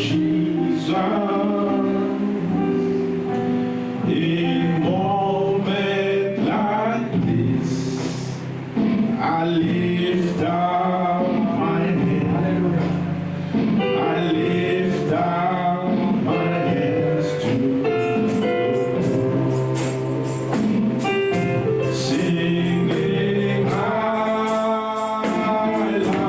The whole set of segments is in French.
Jesus. In moment like this, I lift up my hand. I lift up my hands to you, singing, I love you, Lord.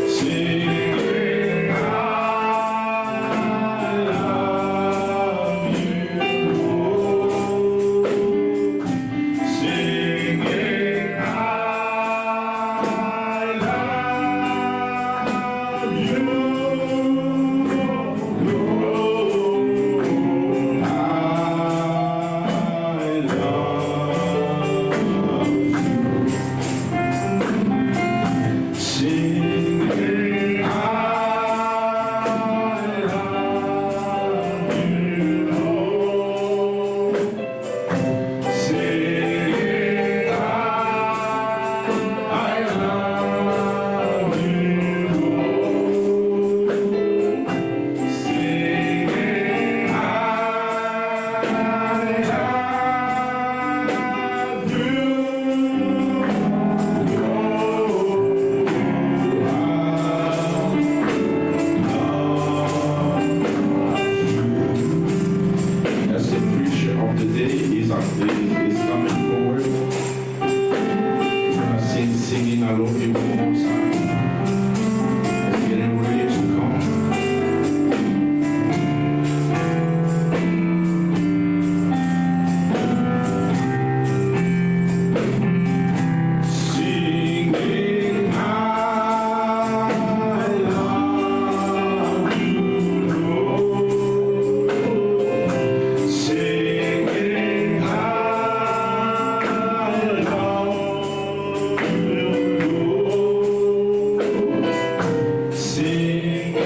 Singing, I love you, Lord. Singing, I love you, Lord. Singing, I love you, Lord. Singing, I love you, Lord. Singing, I love you, as the preacher of the day is coming forward, singing I love you one more time. It's getting ready to come. Singing I love you, Lord. Singing I love you, Lord. Singing I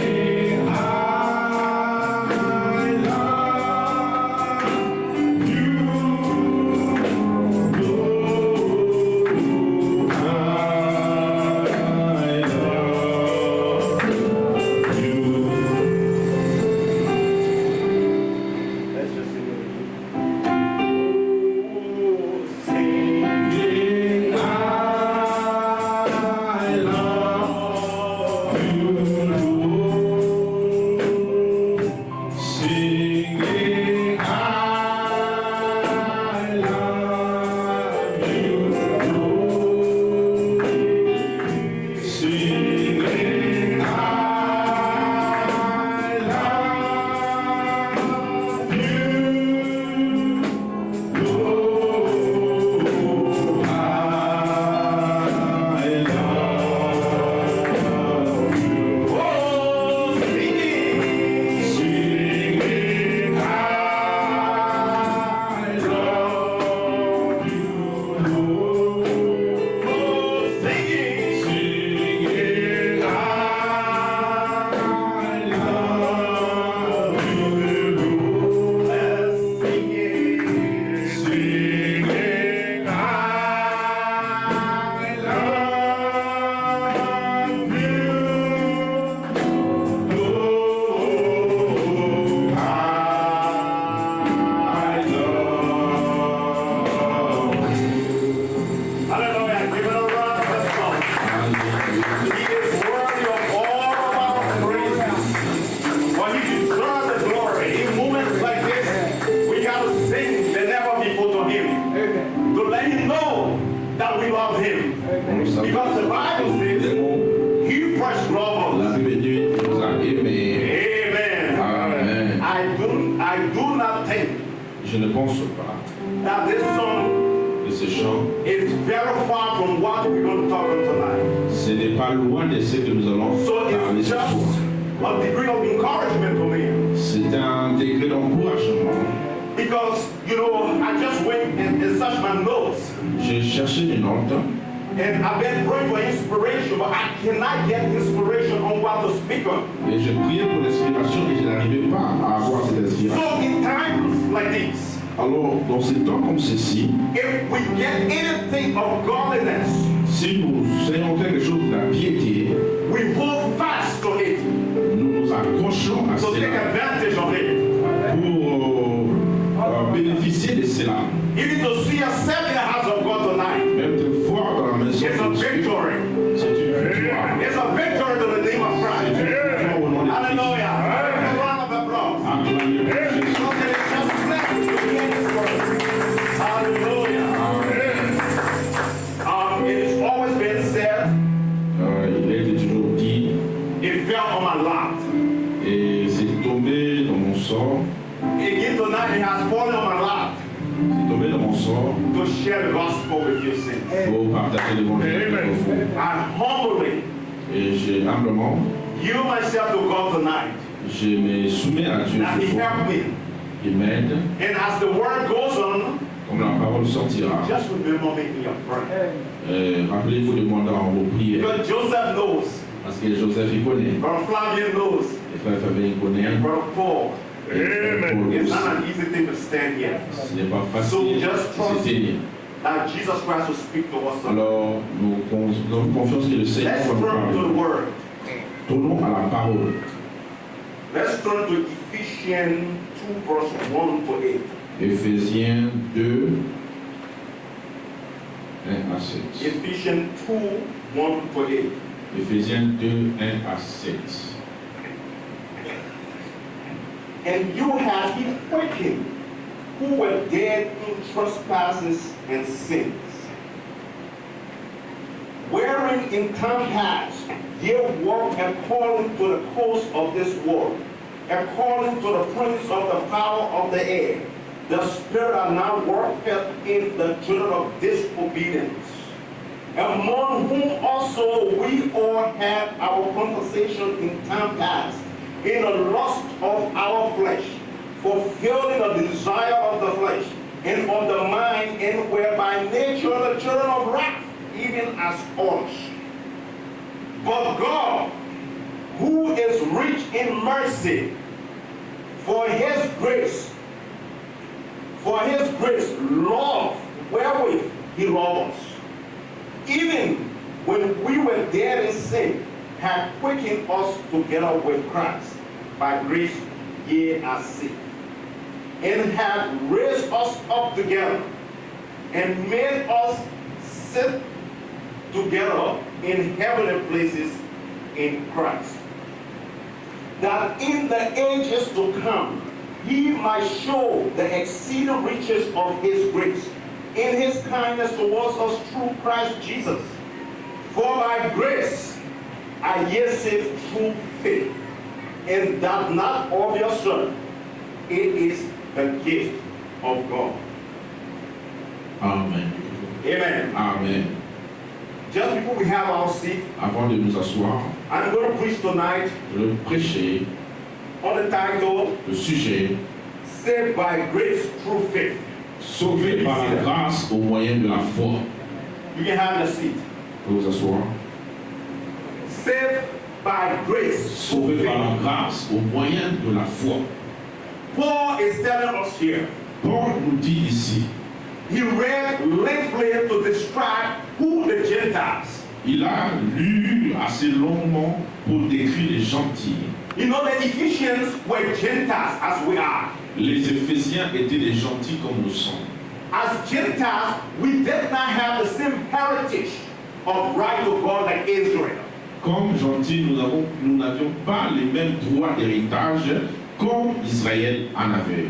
love you, Let's just sing it. singing I love you, Lord. Singing I love you, Lord. Singing I love you, Lord. I love you. Oh, singing I love you, Lord. Singing I love you, Lord. Singing I love you, Lord. Hallelujah. Give it a round of applause. He is worthy of all our praise. For he deserves the glory. In moments like this, we got to sing the never before to him. To let him know that we love him. Because the Bible says, he first loved La us. Bible dit nous a aimés. Amen. Amen. I do not think Je ne pense pas that this song que ce chant, is very far from what we're going to talk about tonight. ce n'est pas loin de ce que nous allons So parler it's ce soir. just a degree of encouragement for me. C'est un degré d'encouragement. Because, you know, I just went and searched my notes. J'ai cherché des notes And I've been praying for inspiration, but I cannot get inspiration on what to speak on. et je priais pour l'inspiration et je n'arrivais pas à avoir cette inspiration. So in times like these, Alors, dans ces temps comme ceci, if we get anything of godliness, si nous ayons quelque chose de la victory. C'est une victoire. It's a victory to the name of C'est Christ. une victoire au nom de Christ. Hallelujah. A round of applause. Acclamez Jésus. So that it comes back to the His word. Hallelujah. It has always been said, Il a été toujours dit, it fell on my lot. et c'est tombé dans mon sort, Again tonight, it has fallen on my lot c'est tombé dans mon sort to share the gospel with your saints. pour partager l'évangile avec vous. And humbly Et j'ai humblement, yield myself to God tonight. je me soumets à Dieu That ce He soir. helped me. Il m'aide, And as the word goes on, comme la parole sortira. just remember making your prayer. Rappelez-vous de moi dans vos prières, Because Joseph knows, parce que Joseph il connaît, Brother Flavian knows, et frère Fabien il connaît, and Brother Paul. et frère Paul It's aussi. not an easy thing to stand here. Ce n'est pas facile So just de se tenir. That Jesus Christ will speak to us. Alors, nous avons confiance que le Seigneur Let's va nous turn to the parler. word. Tournons à la parole. Let's turn to Ephesians 2 verse 1 to 8. Éphésiens 2, 1 à 7. Ephesians 2, 1 to 8. Éphésiens 2, 1 à 7. And you have he quickened, who were dead in trespasses and sins, wherein in time past ye walked according to the course of this world, according to the prince of the power of the air, the spirit that now worketh in the children of disobedience, among whom also we all had our conversation in time past, in the lust of our flesh, fulfilling the desire of the flesh and of the mind, and were by nature the children of wrath, even as others. But God, who is rich in mercy, for his grace, love, wherewith he loved us, even when we were dead in sin, hath quickened us together with Christ. By grace ye are saved, and hath raised us up together, and made us sit together in heavenly places in Christ, that in the ages to come he might show the exceeding riches of his grace in his kindness towards us through Christ Jesus. For by grace are ye saved through faith, and that not of yourself, it is the gift of God. Amen. Amen. Amen. Just before we have our seat, Avant de nous asseoir, I'm going to preach tonight je vais prêcher on the title, le sujet Saved by Grace Through Faith. Sauvé par la grâce au moyen de la foi. You can have your seat. Vous vous asseoir. Saved by grace Sauvé through par la faith. grâce au moyen de la foi. Paul is telling us here, Paul nous dit ici, he read lengthily to describe who the Gentiles. il a lu assez longuement pour décrire les gentils. You know, the Ephesians were Gentiles as we are. Les Éphésiens étaient des gentils comme nous sommes. As Gentiles, we did not have the same heritage of right to God like Israel. Comme gentils, nous n'avions pas les mêmes droits d'héritage comme Israël en avait.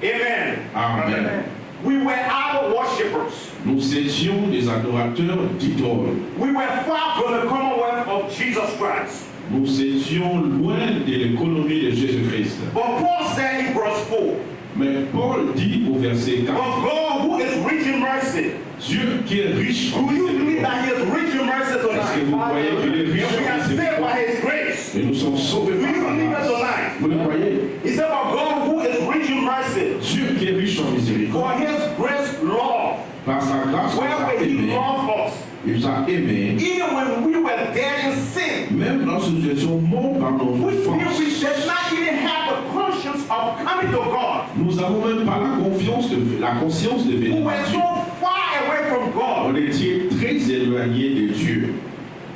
Amen. Amen. We were idol worshippers. Nous étions des adorateurs d'idoles. We were far from the commonwealth of Jesus Christ. Nous étions loin de l'économie de Jésus-Christ. But Paul said in verse 4, Mais Paul dit au verset but 4, God who is rich in mercy. Dieu qui est riche en Do you believe miséricorde. that he is rich in mercy Est-ce que tonight? vous croyez qu'il est And riche we en are saved miséricorde? by his grace. Et nous sommes sauvés Do par you sa believe that grâce. tonight? Vous le croyez? He said, but God who is rich in mercy, Dieu qui est riche en miséricorde. for his grace love, Par sa grâce, il nous a whereby he aimés. loved us, Il nous a aimés. even when we were dead in sin, Même lorsque nous étions morts par nos which means we offenses. did not even have the conscience of coming to God. Nous n'avons même pas la conscience de We venir were à Dieu. so far away from On God, était très éloignés de Dieu.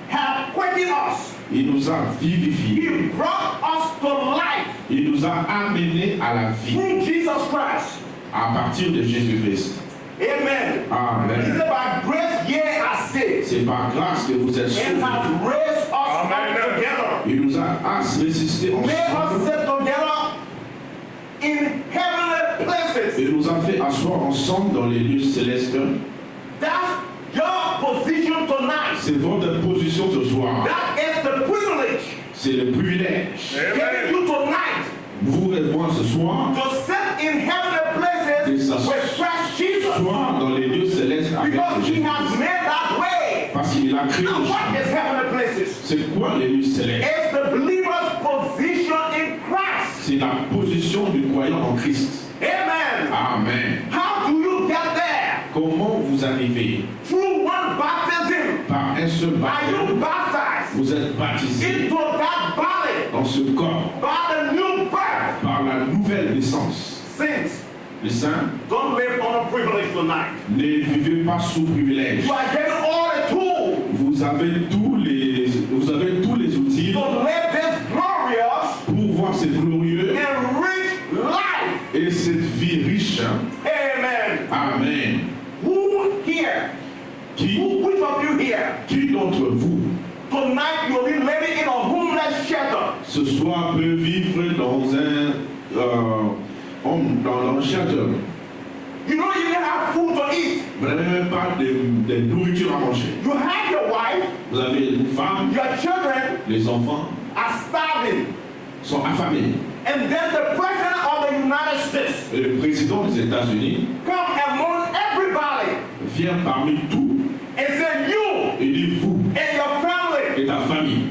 have quickened us. Il nous a vivifiés. He brought us to life Il nous a amenés à la vie through Jesus Christ. à partir de Jésus-Christ. Amen. He Amen. said, by grace ye are saved, C'est par grâce que vous êtes and sauvés. hath raised us Amen. up together. Il nous a ressuscités Made us ensemble. sit together in heavenly places. Il nous a fait asseoir ensemble dans les lieux célestes. That's your position tonight. C'est votre position ce soir. That is the privilege C'est le privilège. given you tonight Vous et moi ce soir, to sit in heavenly places with Christ Jesus. soir dans les lieux célestes avec Because he Jésus. has made that way. Parce qu'il a créé Now, le what chemin. is heavenly places? C'est quoi les lieux célestes? It's the believer's position in Christ. C'est la position du croyant en Christ. Amen. Amen. How do you get there? Comment vous arrivez? Through one baptism. Par un seul Are you baptême. baptized Vous êtes baptisé into that body dans ce corps by the new birth? par la nouvelle naissance. Saints, Les saints, don't live on a privilege tonight. ne vivez pas sous privilège. You are getting all the tools Vous avez tous les outils to live this glorious pour voir ce glorieux and rich life. et cette vie riche. Amen. Amen. Who here? Which of you here? Qui d'entre vous Tonight you'll be living in a homeless shelter. ce soir peut vivre dans un shelter? You don't even have food to eat. Vous n'avez même pas de nourriture à manger. You have your wife, Vous avez une femme, your children les enfants are starving. sont affamés. And then the president of the United States Et le président des États-Unis come among everybody vient parmi tous and say, you et dit vous and your family, et ta famille,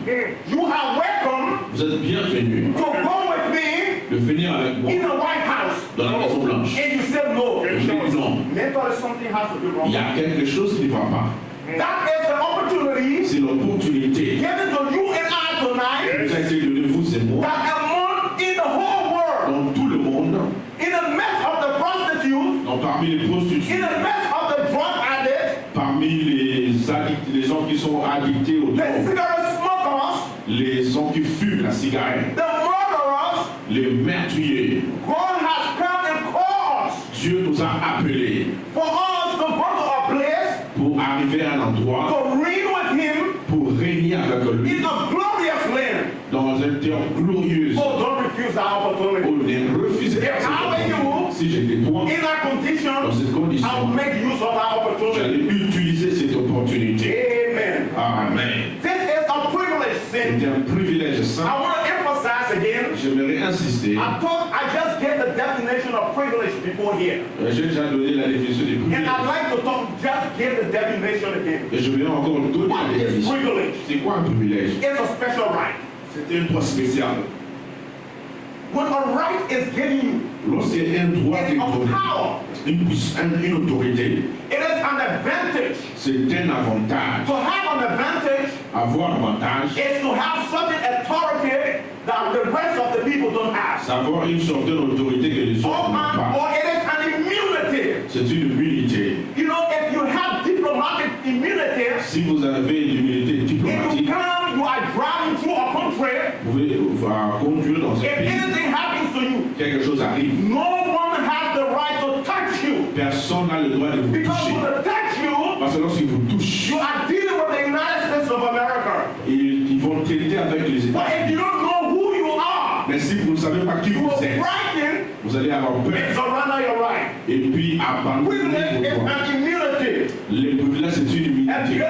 you are welcome vous êtes bienvenus to go with me de venir avec moi in the White House. dans la Maison Blanche. And you said no. Je dis non, Mentally something has to be il wrong. y a quelque chose qui ne va pas. That is the opportunity C'est l'opportunité given to you and I qui tonight nous a été donnée, vous et moi, that among in the whole world, dans tout le monde, in the midst of the prostitute, parmi les in prostituées, the midst of the drug addict, parmi les gens qui sont addictés aux the drogues, cigarette smokers, les gens qui fument la cigarette, the murderers, les meurtriers. God has come and called us Dieu nous a appelés for us to go to a place pour arriver à un endroit, to reign with Him pour régner avec lui in a glorious land. dans un terre glorieux. Oh, don't refuse that opportunity. Oh, ne refusez pas cette opportunité. Si j'étais toi, In that condition, dans cette I'll condition, make use of that opportunity. j'allais utiliser cette opportunité. Amen. Amen. This is a privilege, sin. C'est un privilège saint. I want to emphasize again. J'aimerais insister. I just gave the definition of privilege before here. J'ai déjà donné la définition des And I'd privilèges. like to just give the definition again. Et je vais encore donner What la is définition. privilege? C'est quoi un privilège? It's a special right. C'est un droit spécial. When a right is given you, Lorsqu'il y a un droit qui est it's a donné, power. une autorité, It is an advantage. c'est un avantage. To have an advantage Avoir avantage, is to have certain authority that the rest of the people don't have. c'est avoir une certaine autorité que les autres n'ont pas. Or it is an immunity. C'est une immunité. You know, if you have diplomatic immunity, Si vous avez l'immunité if you diplomatique, come, you are driving through a country, vous pouvez conduire dans un if pays, anything happens to you, quelque chose arrive. no one has the right to touch you. Personne n'a le droit de vous Because toucher. when they touch you, Parce que lorsqu'ils vous touchent, you are dealing with the United States of America. ils vont traiter avec les But if États-Unis. you don't know who you are, Mais si vous ne savez pas qui you vous will êtes, frighten vous allez avoir and peur. surrender your right. Et puis abandonner Privilege is vos droits. an immunity. Les privilèges, c'est une And immunité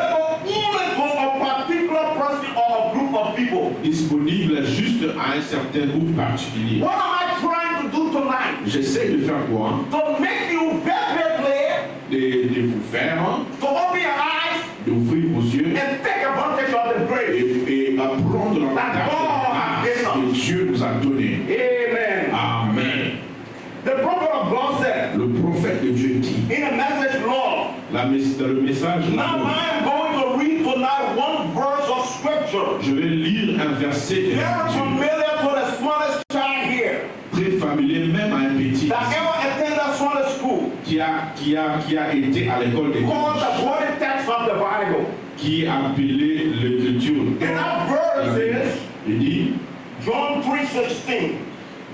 only to a particular person or a group of people. disponible juste à un certain groupe particulier. What am I trying to do tonight? J'essaie de faire quoi? To make you very clear, De vous faire, to open your eyes d'ouvrir vos yeux and take advantage of the grace. et apprendre la grâce que Dieu nous a donnée. Amen. Amen. The prophet of God said Le prophète de Dieu dit, in a message, Lord, dans le message, now I am going to read tonight one verse of scripture. je vais lire un verset de Very l'Écriture, familiar to the smallest child here très familier même à un petit that ever attended Sunday school, qui a été à l'école des called the body text of the Bible. qui a appelé l'Écriture. And that verse is Il dit, John 3:16.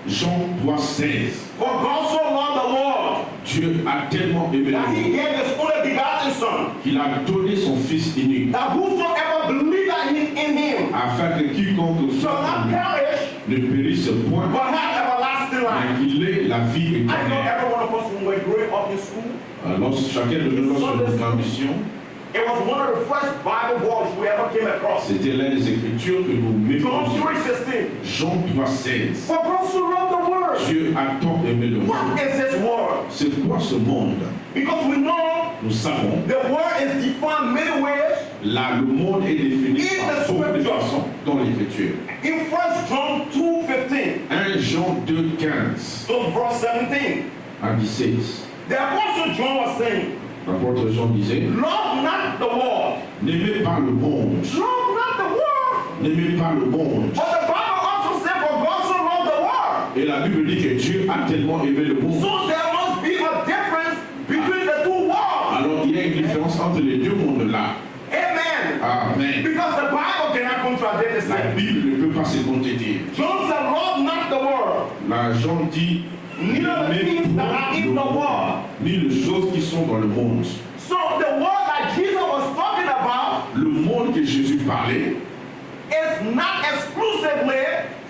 Jean 3,16. For God so loved the world Dieu a tellement aimé that le he monde gave his only begotten Son, qu'il a donné son Fils unique, that whosoever believeth in him afin que quiconque shall soit not en lui perish, ne périsse point, but have everlasting life. mais qu'il ait la vie I know éternelle. every one of us when we're growing up in school, Alors, chacun de nous, lorsque nous granditions, it was one of the first Bible verses we ever came across. c'était l'un des Écritures que nous John mémorisons. 3:16. Jean 3,16. For God so loved the world. Dieu a tant aimé le What monde. is this world? C'est quoi ce monde? Because we know Nous savons, the world is defined many ways. là, le monde est défini par beaucoup de façons dans l'Écriture. In 1 John 2:15 1 Jean 2,15 to verse 17, à 17. the Apostle John was saying, L'apôtre Jean disait, love not the world. n'aimez pas le monde. Love not the world. N'aimez pas le monde. But the Bible also said, for God so loved the world. Et la Bible dit que Dieu a tellement aimé le monde. So there must be a difference between the two worlds. Alors il y a une différence entre les deux mondes-là. Amen. Amen. Because the Bible cannot contradict La itself. Bible ne peut pas se contredire. John said, love not the world. Là, Jean dit, Neither the n'aimez things that point are le in the monde, world. ni les choses qui sont dans le monde. So the world that Jesus was talking about Le monde que Jésus parlait, is not exclusively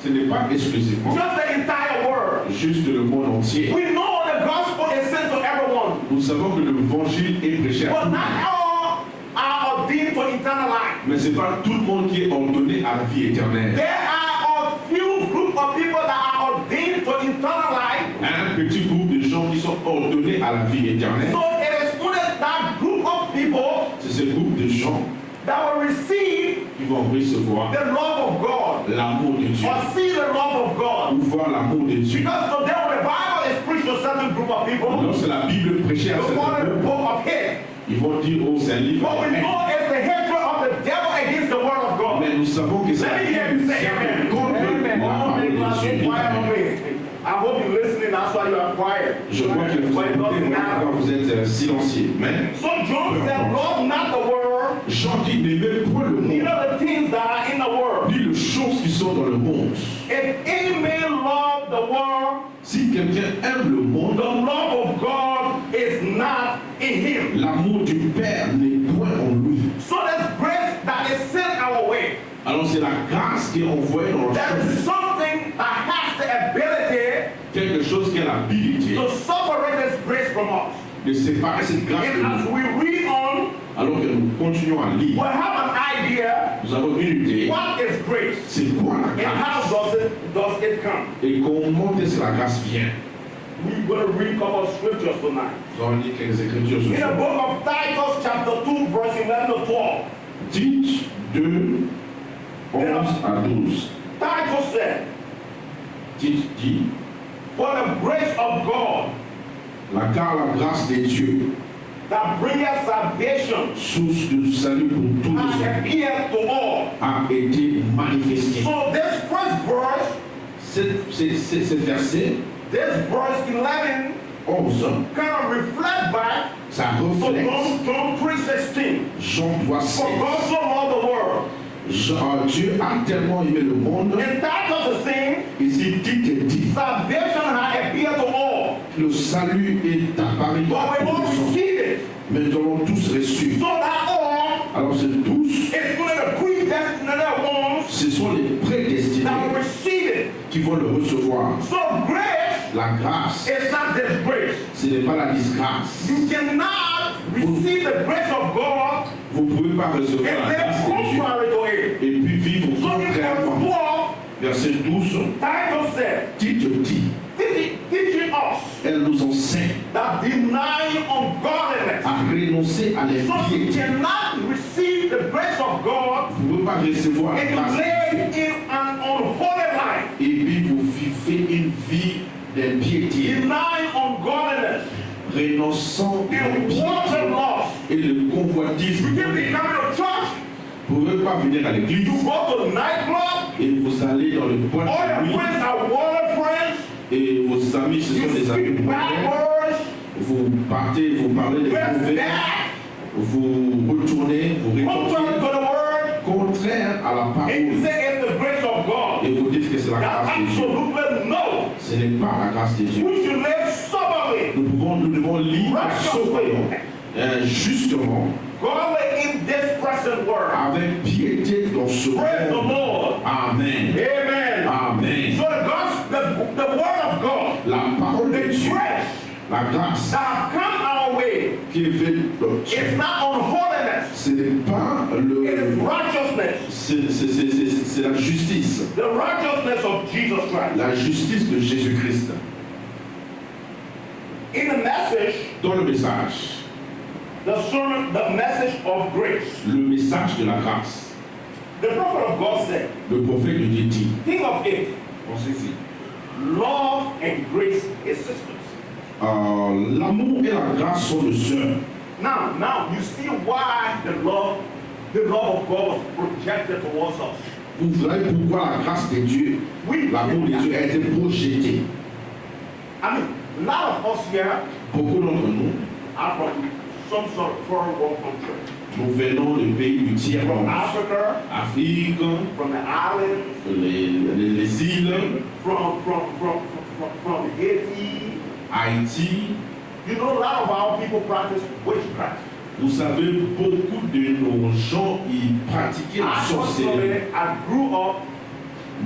ce n'est pas exclusivement just the entire world. juste le monde entier. We know the gospel is sent to everyone, Nous savons que l'évangile est prêché à but tout le not monde. all are ordained to eternal life. Mais ce n'est pas tout le monde qui est ordonné à la vie éternelle. There are a few group of people that are ordained to eternal life. Un petit groupe de gens qui sont ordonnés à la vie éternelle. So it is only that group of people C'est ce groupe de gens that will receive qui vont recevoir the love of God l'amour de Dieu, or see the love of God. ou voir l'amour de Dieu. Because today when the Bible is preached to a certain group of people, Lorsque la Bible prêchait à they call certains it a groupes, book of hate. ils vont dire, oh, c'est un livre. But we know it's the hatred of the devil against the word of God. Mais nous savons que c'est Let me hear you say amen. contre la Oh, parole man, you are de so Dieu. quiet on me. I hope you're listening, that's why you are quiet. Je crois que vous But it écoutez, doesn't voilà pourquoi matter. vous êtes silencieux. Mais So John said, love not the world, Jean dit, n'aimez point le monde, neither the things that are in the world. ni les choses qui sont dans le monde. If any man love the world, Si quelqu'un aime le the monde, love of God is not in him. l'amour du Père n'est point en lui. So there's grace that is sent our way. Alors c'est la grâce qui est envoyée dans le There is chemin. something that has the ability Quelque chose qui a l'habilité to separate this grace from us. de séparer cette grâce de And as nous. we read on, Alors que nous continuons à we'll lire, have an idea nous avons une idée. what is grace C'est quoi la and how grâce? does it come. Et comment est-ce que la grâce vient? We're going to read a couple of scriptures tonight. Nous allons lire quelques écritures ce In the soir. book of Titus, chapter 2, verse 11 to 12, Tite 2, 11 à 12. Titus said, Tite dit, for the grace of God car la grâce de Dieu, that bringeth salvation source de salut pour tous les has hommes, appeared to all. a été manifestée. So this first verse, Ce verset this verse 11, 11, kind of reflect back ça to reflète John 3:16. Jean 3, For 16. God so loved the world. Dieu a tellement aimé le monde, And Titus is saying, ici Tite dit, salvation has appeared to all. le salut est apparu But à we tous all les hommes, receive it. mais nous avons tous reçu. So that all Alors c'est tous, is only the predestinated ones ce sont les prédestinés that will receive it. qui vont le recevoir. So grace La grâce, is not disgrace. ce n'est pas la disgrâce. You cannot receive the grace of God Vous ne pouvez pas recevoir and la grâce live de Dieu contrary to it. et puis vivre So in verse contrairement. 12, Verset 12, Titus said, Tite dit, teaching us elle nous enseigne that denying ungodliness. à renoncer à So you l'impiété. cannot receive the grace of God Vous ne pouvez pas recevoir la and grâce de Dieu live in an unholy life. et puis vous vivez une vie d'impiété, Denying ungodliness renonçant à and l'impiété wanting lust. et le convoitisme. You can be coming to church, Vous ne pouvez pas venir à l'église you go to the nightclub, et vous allez dans le boîte all de your nuit friends are water friends, et vos amis ce you sont des amis speak bad mauvais. words, Vous partez, vous parlez des dress mauvais, bad, vous retournez, vous contrary rétorquez to the word, contraire à la and you parole say it's the grace of God. et vous dites que c'est la That's grâce de Dieu. absolutely no. Ce n'est pas la grâce de Dieu. We should live soberly. Nous devons lire sobrement, justement, godly in this present world. avec piété dans ce Praise the monde. Lord. Amen. Amen. Amen. So the word of God, La parole de the Dieu, grace la grâce that have come our way, qui est venue, is not on holiness, ce n'est pas it is le... righteousness. C'est la justice. The righteousness of Jesus Christ. La justice de Jésus-Christ. In the message, Dans le message, the sermon, the message of grace, le message de la grâce, the prophet of God said, le prophète de Dieu dit, think of it, pensez-y, love and grace is sisters. l'amour et la grâce sont de sœurs. Now you see why the love of God was projected towards us. Vous verrez pourquoi la grâce de Dieu, l'amour de Dieu a été projeté. I mean, a lot of us here Beaucoup d'entre nous, are from some sort of third world country. nous venons des pays du tiers From monde, Africa, Afrique, from the islands, les îles, from Haiti. Haïti. You know, a lot of our people practice witchcraft. Vous savez, beaucoup de nos gens y pratiquaient la sorcellerie. I grew up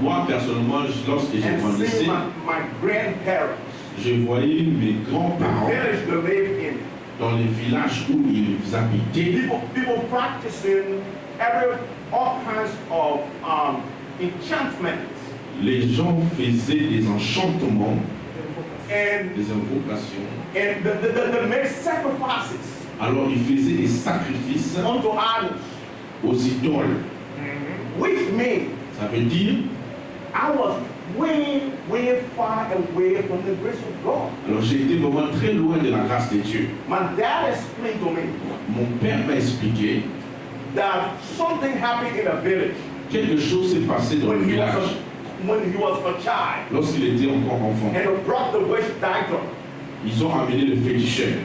Moi, personnellement, lorsque j'ai and grandi, seeing my grandparents, je voyais mes the grands-parents village they lived in, dans les villages où ils habitaient. people practicing all kinds of enchantments Les gens faisaient des enchantements, and des invocations. they make sacrifices Alors, ils faisaient des sacrifices unto idols, aux idoles. which means Ça veut dire, I was way far away from the grace of God. alors j'ai été vraiment très loin de la grâce de Dieu. My dad explained to me Mon père m'a expliqué, that something happened in a village quelque chose s'est passé dans le when village he was a child, lorsqu'il était encore enfant. and they brought the witch doctor, Ils ont amené le féticheur.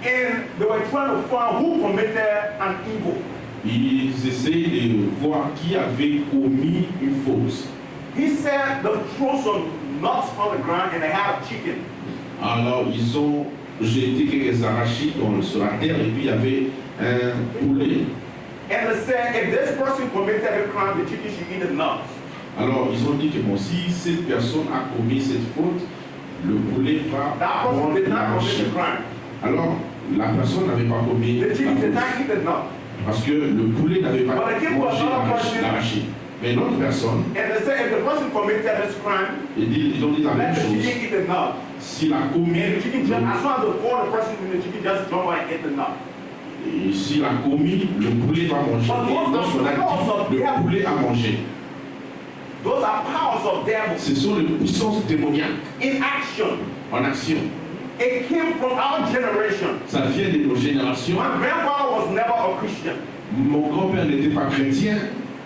and they were trying to find who committed an evil. Ils essayaient de voir qui avait commis une faute. He said they threw some nuts on the ground and they had a chicken. Alors ils ont jeté quelques arachides sur la terre et puis il y avait un poulet. And they said if this person committed a crime, the chicken should eat the nuts. Alors ils ont dit que bon, si cette personne a commis cette faute, le poulet va That person prendre did not commit l'arachide. the crime. Alors la personne n'avait pas commis The la chicken did faute not eat the nut. parce que le poulet n'avait pas But again, mangé another person- l'arachide. Mais l'autre personne, And they said if the person committed this crime, ils ont dit la let même the chose. chicken eat the nut. S'il a commis, And the chicken just, as soon as they pour the person in, the chicken just jump and eat the nut. et s'il a commis, le poulet va manger. Et lorsqu'on a dit, le poulet a mangé. Those are powers of devils Ce sont les puissances démoniaques in action. en action. It came from our generation. Ça vient de nos générations. My grandfather was never a Christian. Mon grand-père n'était pas chrétien.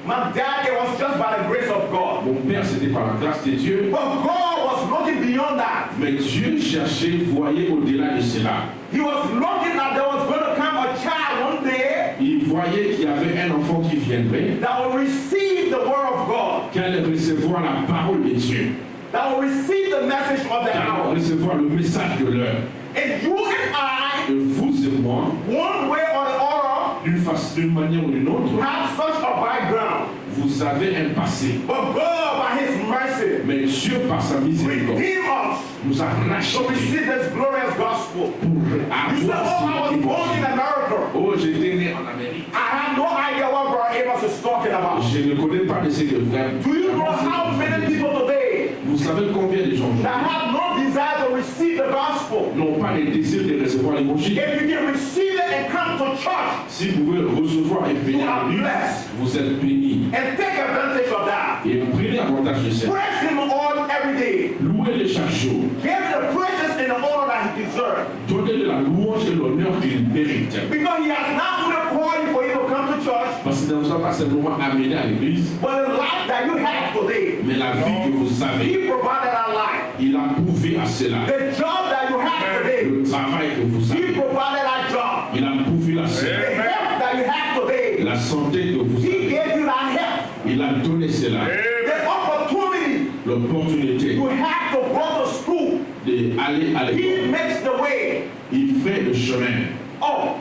My dad, it was just by the grace of God. Mon père, c'était par la grâce de Dieu. But God was looking beyond that. Mais Dieu cherchait, voyait au-delà de cela. He was looking that there was going to come a child one day Il voyait qu'il y avait un enfant qui viendrait, that will receive the word of God, qui allait recevoir la parole de Dieu, that will receive the message of the qui allait hour. recevoir le message de l'heure. And you and I, Et vous et moi, one way or the other, d'une manière ou d'une autre, have such a background. vous avez un passé. But God, by His mercy, Mais Dieu, par sa miséricorde, redeemed us nous a to rachetés receive this glorious gospel. pour You said, oh, I avoir was born in ce America. Oh, j'étais né en Amérique. I have no idea what Brother Amos is talking about. Je ne connais pas de ces frères. Do you know how many people today Vous savez combien de gens that have no desire to receive the gospel? n'ont pas le désir de recevoir l'évangile? If you can receive it and come to church Si vous pouvez recevoir et venir You à are l'église, blessed. vous êtes bénis. and take advantage of that, Et prenez avantage de ça. praise Him all every day. Louez-le chaque jour. Give the praises and the honor that He deserves. Donnez-le la louange et l'honneur qu'il mérite. Because He has not only called you for you to come to church, Parce qu'il ne vous a pas simplement amené à l'église, but the life that you have today, mais la vie que vous avez. He provided our life. Il a prouvé à cela. The job that you have today, Le travail que vous He avez. provided our job. Il a prouvé à The cela. health that you have today, La santé que vous He avez. gave you that health. Il a donné cela. The opportunity L'opportunité you have to go to school d'aller à He l'école. makes the way. Il fait le chemin. Oh,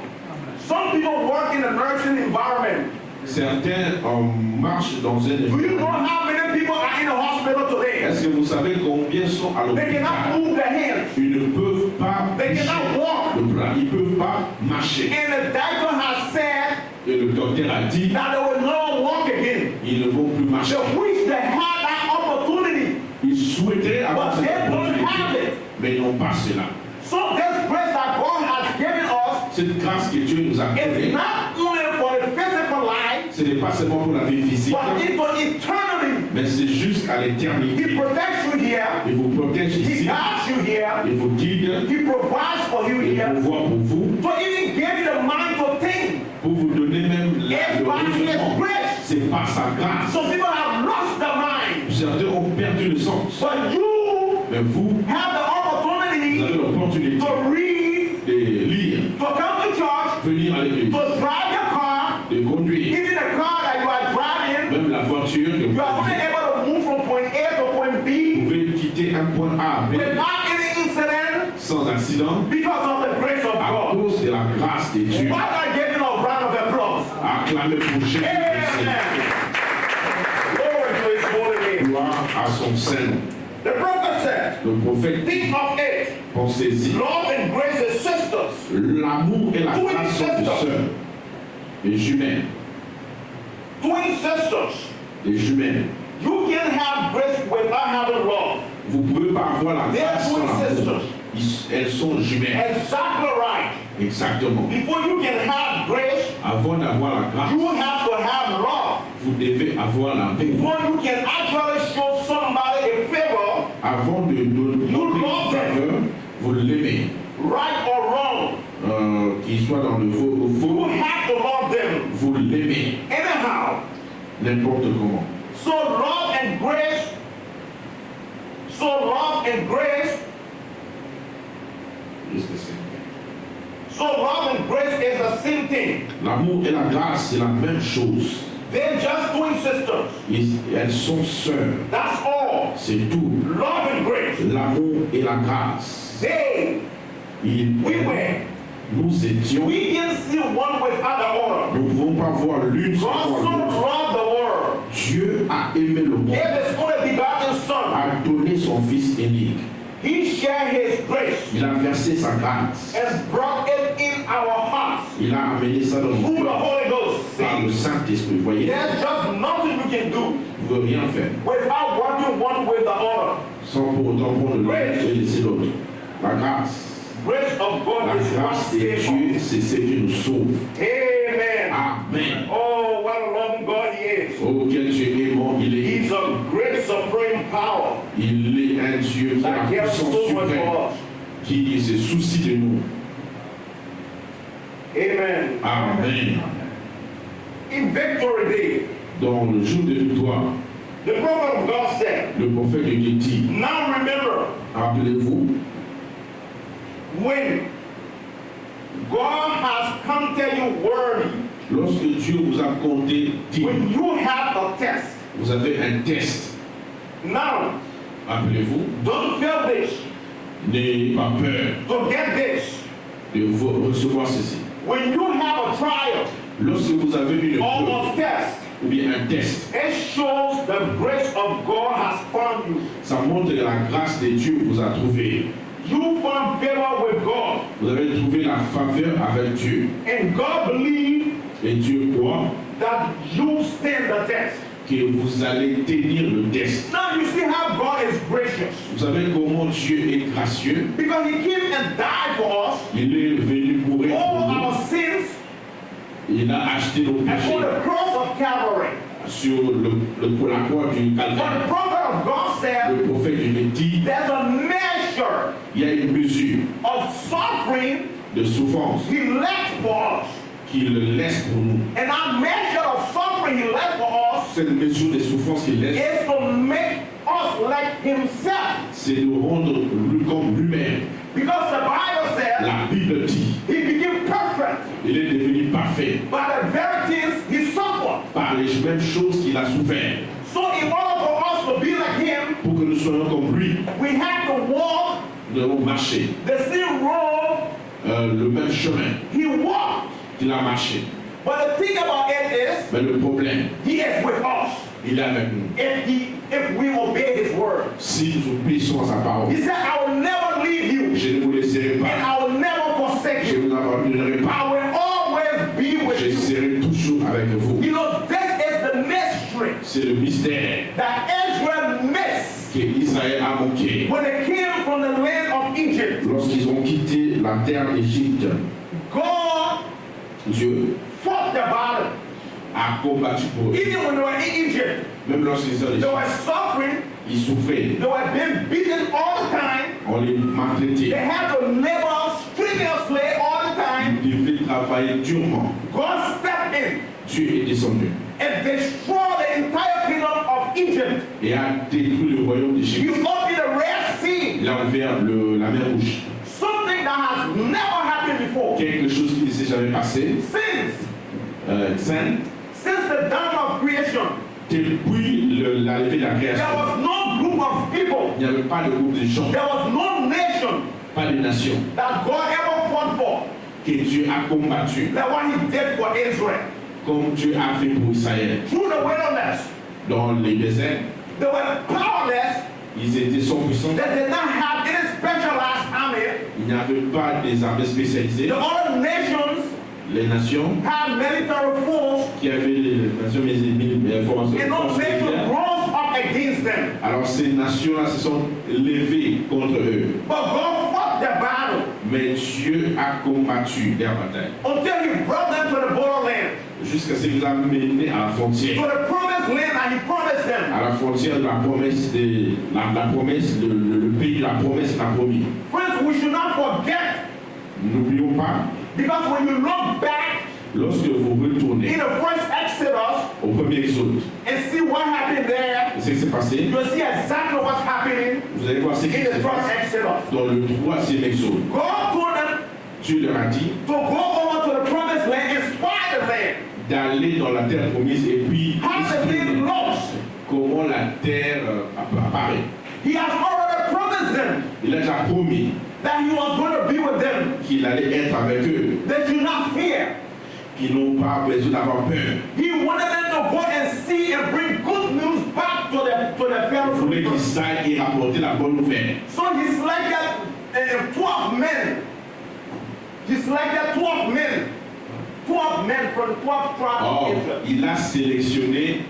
some people work in a nursing environment. Certains marchent dans un Do you know environnement. how many people are in the hospital today? Est-ce que vous savez combien sont à They cannot l'hôpital? move their hands. Ils ne peuvent pas They bouger cannot walk. le bras, ils ne peuvent pas marcher. And the doctor has said Et le docteur a dit, that they will not walk again. ils ne vont plus marcher. They wish they had that opportunity, Ils souhaitaient avoir but cette they don't have opportunité, it. mais ils n'ont pas cela. So this grace that God has given us Cette grâce que Dieu nous a is donnée, not only for the physical life, ce n'est pas seulement pour la vie physique, but into eternity. mais c'est jusqu'à He l'éternité. protects you here. Il vous protège He ici, guides you here. il vous guide, He provides for you il here. pourvoit pour vous, To even give you the mind to think. pour vous donner même le It's by His raisonnement. grace. C'est par sa grâce. Some people have lost their mind. Certains ont perdu le sens, But you mais vous have the avez opportunity l'opportunité to read, de lire, to come to church, venir à l'église, to drive your car, de conduire, even the car that you are driving. même la voiture que vous You are only conduisez. able to move from point A to point Vous B pouvez quitter un point A à B without any incident sans accident because of the grace of à God. cause de la grâce de Dieu. Why not giving a round of applause? Acclamez pour Jésus. Amen. Glory to His holy name. Gloire à son Saint. The prophet said, Le prophète dit, think of it. pensez-y. Love and grace as sisters. L'amour et la Twin grâce sont des sisters. sœurs, des jumelles, Twin sisters. des jumelles. You can have grace without having love. Vous ne pouvez pas avoir la They are grâce sans twin l'amour. sisters. Elles sont jumelles. Exactly right. Exactement. Before you can have grace, Avant d'avoir la grâce, you have to have love. vous devez avoir l'amour. Before you can actually show somebody a favor, Avant de donner You une love faveur, vous l'aimez. right or wrong, Qu'il soit dans le faux ou you faux, have to love them. vous l'aimez. Anyhow, N'importe comment. so love and grace, Qu'est-ce que c'est? so love and grace is the same thing. L'amour et la grâce, c'est la même chose. They're just twin sisters. Elles sont sœurs. That's all. C'est tout. Love and grace. L'amour et la grâce. They, we were. Nous étions. We can see one without the other. Nous ne pouvons pas voir l'une sans God voir so l'autre. loved the world. Dieu a aimé le monde, Gave His only begotten Son. a donné son Fils unique. He shared His grace Il a versé sa grâce. and brought it in our hearts Il a amené ça dans through nos the cœurs Holy Ghost. par le See, Saint-Esprit. Voyez, there's just nothing you can do vous ne pouvez rien faire without working one with the other. sans pour autant prendre l'un et laisser l'autre. La grâce, Grace of God la is what grâce de saves Dieu, us. c'est ce qui nous sauve. Amen. Amen. Oh, what a loving God He is. Oh, quel Dieu aimant il est. He's a great supreme power Il est un Dieu qui a that la cares puissance so much suprême, for us. qui se soucie de nous. Amen. Amen. In Victory Day, Dans le jour de victoire, the prophet of God said, le prophète de Dieu dit, now remember, rappelez-vous, when God has counted you worthy, lorsque Dieu vous a compté digne, when you have a test, vous avez un test. now Rappelez-vous, don't feel this, n'ayez pas peur to get this. de recevoir ceci. When you have a trial Lorsque vous avez une or preuve a test, ou bien un test, it shows the grace of God has found you. ça montre que la grâce de Dieu vous a trouvé. You found favor with God, Vous avez trouvé la faveur avec Dieu. and God believed Et Dieu croit that you stand the test. que vous allez tenir le test. Now you see how God is gracious, Vous savez comment Dieu est gracieux. because He came and died for us, Il est venu mourir all pour nous. our sins, Il a acheté nos and on péchés the cross of Calvary. sur la croix du For the Calvaire. prophet of God said, Le prophète il dit, there's a measure il y a une mesure of suffering de souffrance He left for us. qu'il laisse pour nous. And that measure of suffering He left for us Cette mesure de souffrance qu'il laisse, is to make us like Himself. c'est de rendre lui comme lui-même. Because the Bible says La Bible dit, He became perfect il est devenu parfait by the very things He suffered. par les mêmes choses qu'il a souffert. So in order for us to be like Him, Pour que nous soyons comme lui, we have to walk Nous avons marché the same road le même chemin he walked. qu'il a marché. But the thing about it is, Mais le problème, he is with us il est avec nous. if we obey his word. Si nous obéissons à sa parole, He said, I will never leave you je ne vous laisserai and pas. I will never forsake Je you. ne vous abandonnerai pas. I will always be with Je you. serai toujours avec vous. You know, this is the mystery C'est le mystère that Israel missed que Israël a manqué when they came from the land of Egypt. lorsqu'ils ont quitté la terre d'Égypte. God Dieu fought the battle. a combattu pour eux. Even when they were in Egypt, Même lorsqu'ils étaient en they Égypte, were suffering, ils souffraient. they were being beaten all the time. On les They maltraitait. had to labor strenuously all the time. Ils devaient travailler durement. God stepped in Dieu est descendu and destroyed the entire kingdom of Egypt. et a détruit le royaume You d'Égypte. opened the Red Sea, Il a ouvert la mer Rouge. something that has never happened before. Quelque chose qui ne s'est jamais passé. Since the dawn of creation, Depuis la levée de la there création, was no group of people, il n'y avait pas de groupe de gens, there was no nation pas de nation that God ever fought for que Dieu a combattu like what he did for Israel. comme Dieu a fait pour Israël. Through the wilderness, Dans les déserts, they were powerless. ils étaient sans puissance. They did not have any specialized army. Il n'y avait pas des armées spécialisées. The other nations Les nations had military force, qui avaient les nations forces and those nations militaires. rose up against them. Alors ces nations-là se sont levées contre eux. But God fought the battle Mais Dieu a combattu leur bataille until he brought them to the borderland, jusqu'à ce qu'il a mené à la to frontière. the promised land that he promised them. À la frontière de la promesse, la promesse, le pays de la promesse qu'il a promis. Friends, we should not forget, N'oublions pas, because when you look back lorsque vous in retournez the first Exodus au premier exode, and see what happened there, ce qui s'est passé, you'll see exactly what's happening vous allez voir ce qui in s'est the first passé Exodus. dans le troisième exode. God told them Dieu leur a dit to go over to the promised land and spy the land. d'aller dans la terre promise et puis How the explorer land looks. comment la terre apparaît. He has already promised them Il a déjà promis that he was going to be with them. qu'il allait être avec eux, They should not fear. qu'ils n'ont pas besoin d'avoir peur. He wanted them to go and see and bring good news back to the Il Pharaoh. voulait qu'ils aillent et rapporter la bonne nouvelle. So he selected 12 men. He selected 12 men. 12 men from 12 tribes Or, of Israel. il a sélectionné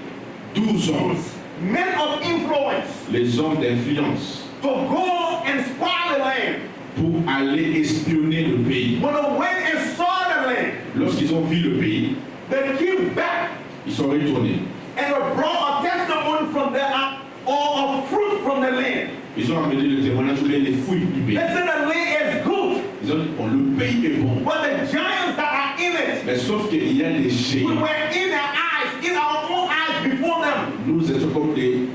12 hommes, Men of influence les hommes d'influence, to go and spy the land. pour aller espionner le pays. When they went and saw the land, Lorsqu'ils ont vu le pays, they came back ils sont retournés. and they brought a testimony from the or a fruit from the land. Ils ont amené le témoignage ou bien les fouilles du They pays. said the land is good, Ils ont dit, bon, le pays est bon. but the giants that are in it, Mais sauf qu'il y a des we géants. were in their eyes, in our own eyes before them, Nous étions comme des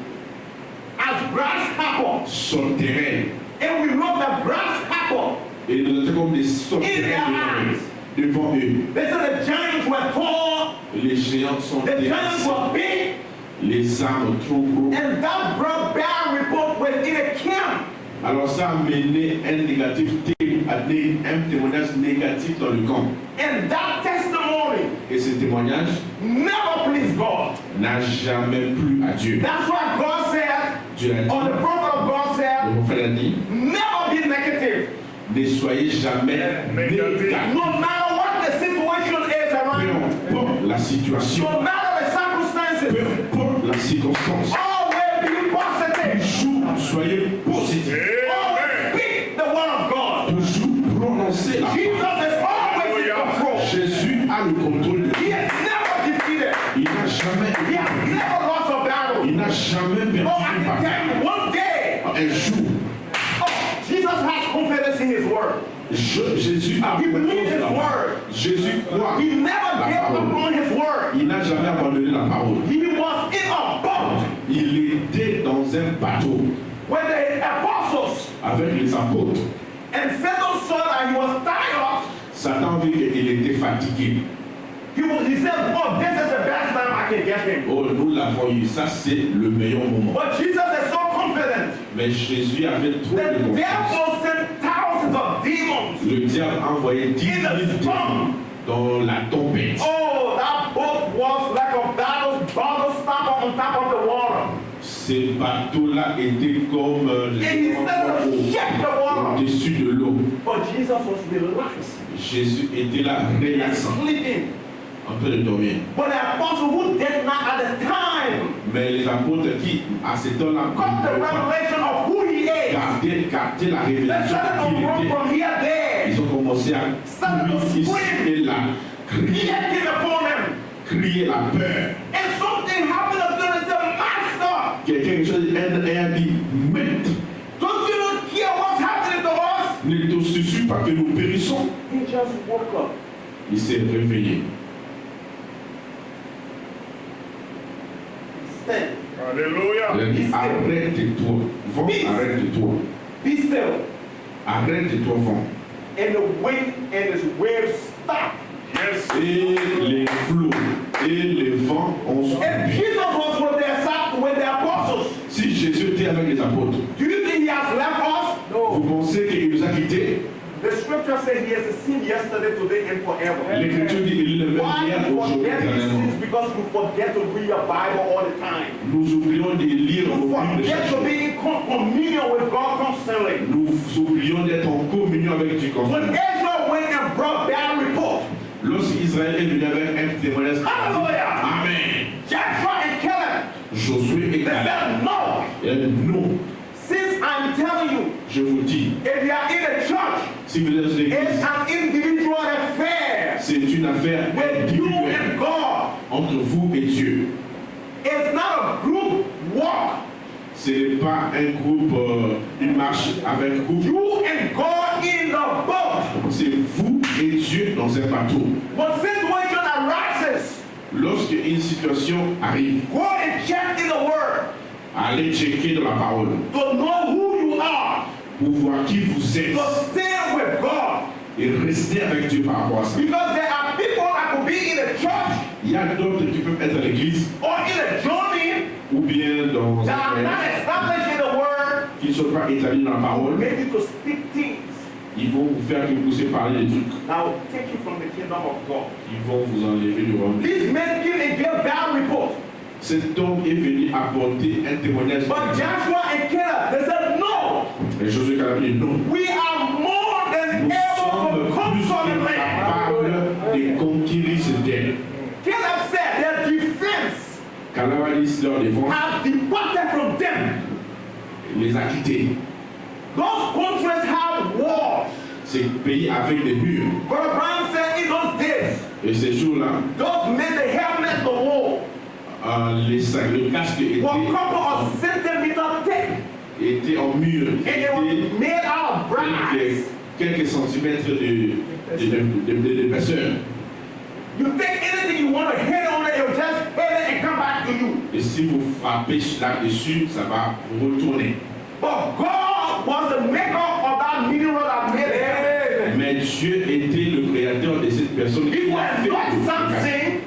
as grasshoppers. sauterelles. And we looked at grasshopper. Et nous étions comme des sauterelles devant eux. They said the giants were tall, Les géants sont the giants dépassés. were big, Les arbres trop gros. and that brought bad report within a camp. Alors ça a mené un témoignage négatif dans le camp. And that testimony Et ce témoignage never pleased God. n'a jamais plu à Dieu. That's why God said, Dieu a dit, or the prophet of God said, le prophète a dit, never be negative. ne soyez jamais négatifs. No matter what the situation is around Peu you, importe la situation, no matter the peu circumstances, importe la circonstance, always be positive. toujours soyez positifs. Always speak the word of God. Toujours prononcez la Jesus parole. is always in control. Jésus a le contrôle de He tout. has never defeated. Il n'a jamais He has perdu. never lost a battle. Il n'a jamais perdu Oh, I une can tell bataille. you one day, Un jour, Jesus has confidence in his word. Jésus a He believes his la parole. word. Jésus croit He never la gave up parole. on his word. Il n'a jamais abandonné la parole. He was in a boat Il était dans un bateau with the apostles, avec les apôtres. and Satan saw that he was tired. Satan vit qu'il était fatigué. He said, "Oh, this is the best time I can get him." Oh, nous l'avons eu. Ça, c'est le meilleur moment. But Jesus is so confident. Mais Jésus avait trop de The confiance. devil sent of demons Le diable a envoyé 10 000 in the démons storm. dans la tempête. Oh, that boat was like a bottle stopper on top of the water. Ces bateaux-là étaient comme And he started to shake the water. au-dessus de l'eau. But Jesus was relaxed. Jésus était là, relaxant, Sleeping. en train de dormir. But the apostle who did not at the time Mais les apôtres qui, à ce temps-là, got the revelation of who he is. gardaient la They révélation started to qu'il run était. from here there. Ils ont commencé à courir ici et là, crier, Shaking upon him. crier la peur. And something happened to them and said, Master, Quelque chose a dit, maître, don't you not care what's happening to us? ne te suffit pas que nous périssons. He just woke up. Il s'est réveillé. Stand. Il Hallelujah. a dit, arrête-toi, vent, arrête-toi, Be still. arrête-toi, vent. And the wind and the waves stopped. Yes. Et les flots et les vents ont And suivi. Jesus was with the apostles. Si Jésus était avec les apôtres, Do you think he has left us? vous pensez qu'il nous a quittés? The scripture says he has the same yesterday, today, and forever. L'Écriture dit qu'il est le même Why hier, you aujourd'hui, forget these éternellement. things? Because you forget to read your Bible all the time. Nous oublions de lire You nos Bibles forget chaque to jour. be in communion with God constantly. Nous oublions d'être en communion avec Dieu When constamment. Israel went and brought bad report, Lorsqu'Israël est venu avec un témoignage, Hallelujah. Amen. Joshua and Caleb, Josué they et Caleb. said, no. Et non, Since I'm telling you, je vous dis, if you are in a church, si vous êtes dans it's l'église, an individual affair c'est une affaire with you individuelle and God. entre vous et Dieu. It's not a group walk. Ce n'est pas un groupe, une marche avec groupe. You and God in the boat. C'est vous et Dieu dans un bateau. When situation arises, Lorsque une situation arrive, go and check in the Word allez checker dans la parole to know who you are, pour voir qui vous êtes to stand with God. et rester avec Dieu par rapport à ça. Because there are people that could be in a church Il y a d'autres qui peuvent être à l'église or in a journey ou bien dans that un are not frère established in the Word, qui ne sont pas établis dans la parole. maybe to speak things Ils vont vous faire que vous puissiez parler des trucs that will take you from the kingdom of God. qui vont vous enlever du royaume. These men came and gave bad report. Cet homme est venu apporter un témoignage. But Joshua and Caleb, they said, no, Et Josué Caleb dit non. we are more than Nous able sommes to conquer the plus land. capables de conquérir ce terre. Caleb said their defense Caleb a dit leur défense, has departed from them. les a quittés. Those countries have wars. Ces pays avec des murs. But Abraham said in those days, Et ces jours-là, those men, the helmet, the war, le casque were a couple of centimeters thick. était en mur. And they were made out of brass. Quelques centimètres d'épaisseur. You think anything you want to hit on it, it'll just hit it and come back to you. Et si vous frappez là-dessus, ça va retourner. But God was the maker of that mineral that made it. Mais Dieu était le créateur de cette personne He qui a was fait not le casque. something.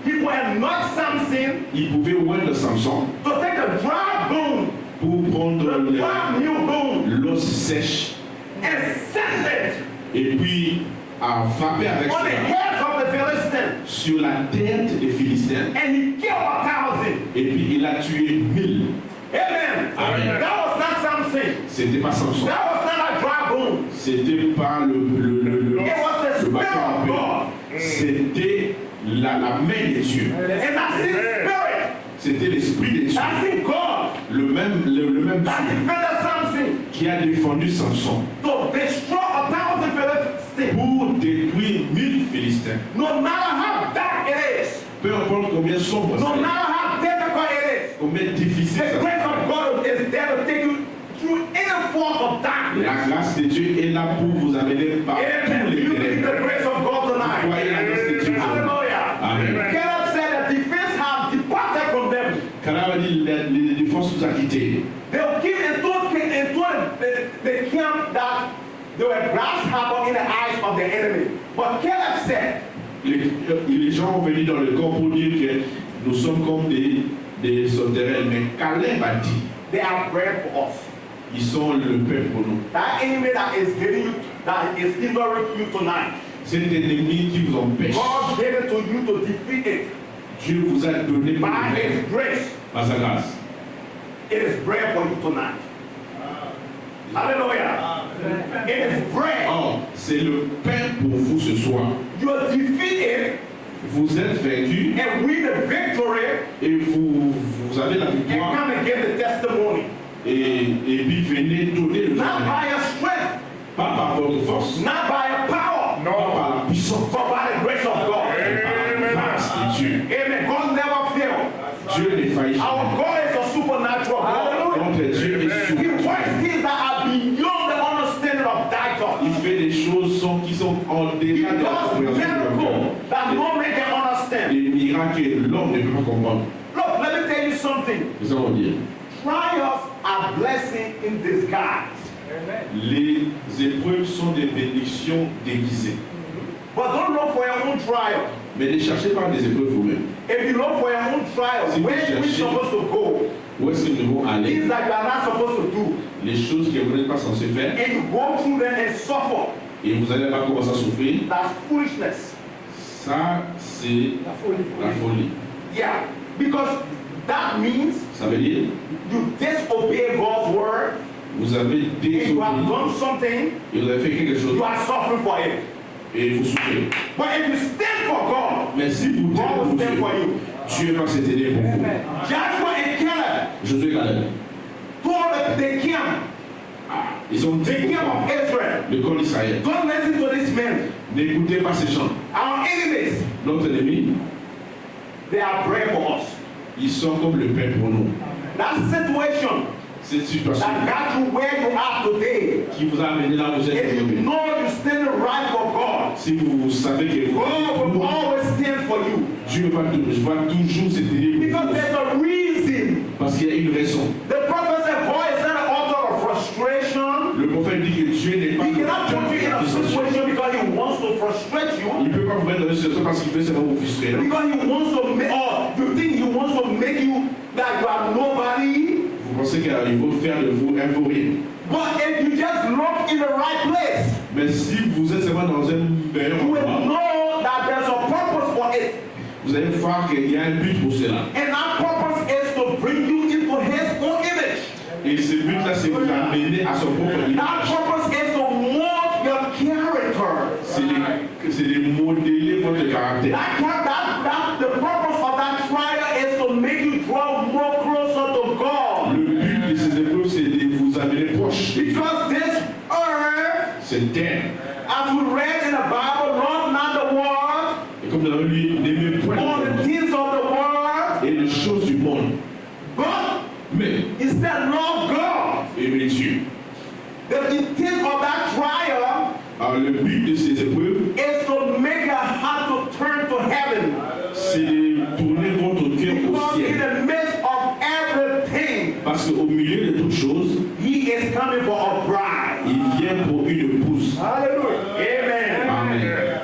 He was not something Il pouvait oindre Samson to take a dry bone, pour prendre a dry new bone, l'os sèche and send it et puis à frapper avec on the ça heads of the Philistines. sur la tête des Philistins. And he killed 1,000. Et puis il a tué 1000. Amen. Amen. That was not something. C'était pas Samson. That was not a dry bone. C'était pas le It was the Spirit bâton en of paix. God. C'était la main de Dieu. And that's his spirit. C'était l'esprit de Dieu. That's in God. Le même That Dieu defended Samson qui a défendu Samson to destroy 1,000 Philistines. pour détruire 1000 Philistins. No matter how dark it is, Peu importe combien sombre no c'est, matter how difficult it combien difficile is, the c'est. grace of God is there to take you through any form of darkness. La grâce de Dieu est là pour vous amener par tous Amen. les You need ténèbres. the grace of God tonight. Croyez la grâce de Dieu aujourd'hui. Hallelujah. Amen. Caleb said the defense have departed from them. Caleb a dit les défenses nous a quittés. They came and told the camp that they were grasshopper in the eyes of the enemy. But Caleb said, Les gens ont venu dans le camp pour dire que nous sommes comme des sauterelles. Mais Caleb a dit, they are bread for us. Ils sont le peuple pour nous. That enemy that is giving you, that is hindering you tonight. Cet ennemi qui vous empêche, God gave it to you to defeat it Dieu vous a donné pour by le faire His grace. par sa grâce. It is bread for you tonight. Hallelujah. It is bread. Or, c'est le pain pour vous ce soir. You are defeated Vous êtes vaincu and win the victory et vous avez la and victoire come and give the testimony. et puis venez donner le Not témoignage. by your strength, Pas par votre force, not by your power, pas par la puissance, but by the grace of God. mais par la grâce de Dieu. Amen. God never failed. Dieu ne faillit Our jamais. God is a supernatural God. Notre Dieu est He souverain. works things that are beyond the understanding of thy thought. Il fait des choses qui sont en He delà de la does compréhension de l'homme. miracles that no man can understand. Les miracles que l'homme ne peut pas comprendre. Look, let me tell you something. Nous allons dire, Trials are blessing in disguise. les épreuves sont des bénédictions déguisées. But don't look for your own trial. Mais ne cherchez pas des épreuves vous-même. If you look for your own trials, Si vous where are we cherchez- supposed to go? Où est-ce que nous devons aller? Things that you are not supposed to do. Les choses que vous n'êtes pas censé faire And you go through them and suffer. et vous allez pas commencer à souffrir. That's foolishness. Ça, c'est la folie. Yeah. Because that means Ça veut dire, you disobey God's word. vous avez If you désobéi have done something, et vous avez fait quelque chose you are suffering for it. et vous souffrez. But if you stand for God, Mais si vous God will tenez stand for pour you. Dieu, Dieu va s'aider pour vous. Joshua and Caleb Josué et Caleb, told the king, ils ont the dit king of Israel, le corps d'Israël, don't listen to these men. n'écoutez pas ces gens. Our enemies, Notre ennemi, they are bread for us. ils sont comme le pain pour nous. That situation Cette situation that got you where you are today, qui vous a amené là où vous êtes if you aujourd'hui. know you stand right for God, Si vous savez que God will always stand for you. Dieu va toujours s'aider Because pour vous. there's a reason. Parce qu'il y a une raison. The prophet said, God is not an author of frustration. Le prophète dit que Dieu n'est pas He cannot put you in a frustration. situation because he wants to frustrate Il you. ne peut pas vous mettre dans une situation parce qu'il veut seulement vous frustrer. Non? Because he wants to make, or you think he wants to make you that you are nobody. Vous pensez qu'il faut faire de vous un vaurien. But if you just look in the right place, Mais si vous êtes seulement dans un meilleur you will endroit, know that there's a purpose for it. vous allez voir qu'il y a un but pour cela. And that purpose is to bring you into his own image. Et ce but-là, c'est vous amener à son propre That image. purpose is to mold your character. C'est de modeler votre caractère. The purpose of that trial is to make you draw more closer to God. Le but de ces épreuves, c'est de vous amener proche. Because this earth, Cette terre. as we read in the Bible, love not the world, Et comme nous l'avons lu, n'aimez point or the le monde things of the world, et les choses du monde. but Mais instead love God. aimez Dieu. The intent of that trial Alors le but de ces épreuves, is to make your heart to turn to heaven. c'est de tourner votre cœur au Because in ciel. the midst of everything, Parce qu'au milieu de toutes choses, he is coming for a bride. il vient pour une épouse. Hallelujah. Amen. Amen.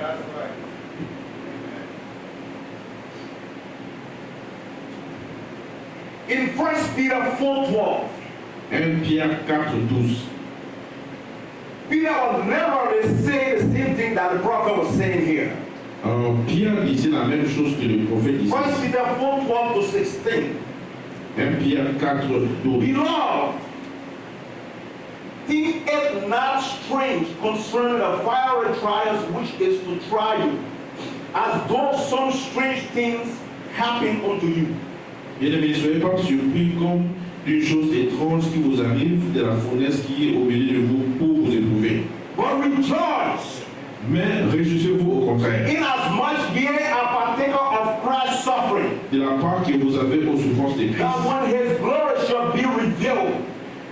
In 1 Peter 4:12, 1 Pierre 4:12. Peter was never saying the same thing that the prophet was saying here. Alors Pierre disait la même chose que le prophète disait. 1 Peter 4:12 to 16. 1 Pierre 4:12. Beloved, think it not strange concerning the fiery trials which is to try you, as though some strange things happen unto you. Bien-aimés, ne soyez pas surpris comme d'une chose étrange qui vous arrive de la fournaise qui est au milieu de vous pour vous éprouver. But rejoice, Mais réjouissez-vous au contraire inasmuch ye are partaker of Christ's suffering, de la part que vous avez aux souffrances de Christ, that when his glory shall be revealed,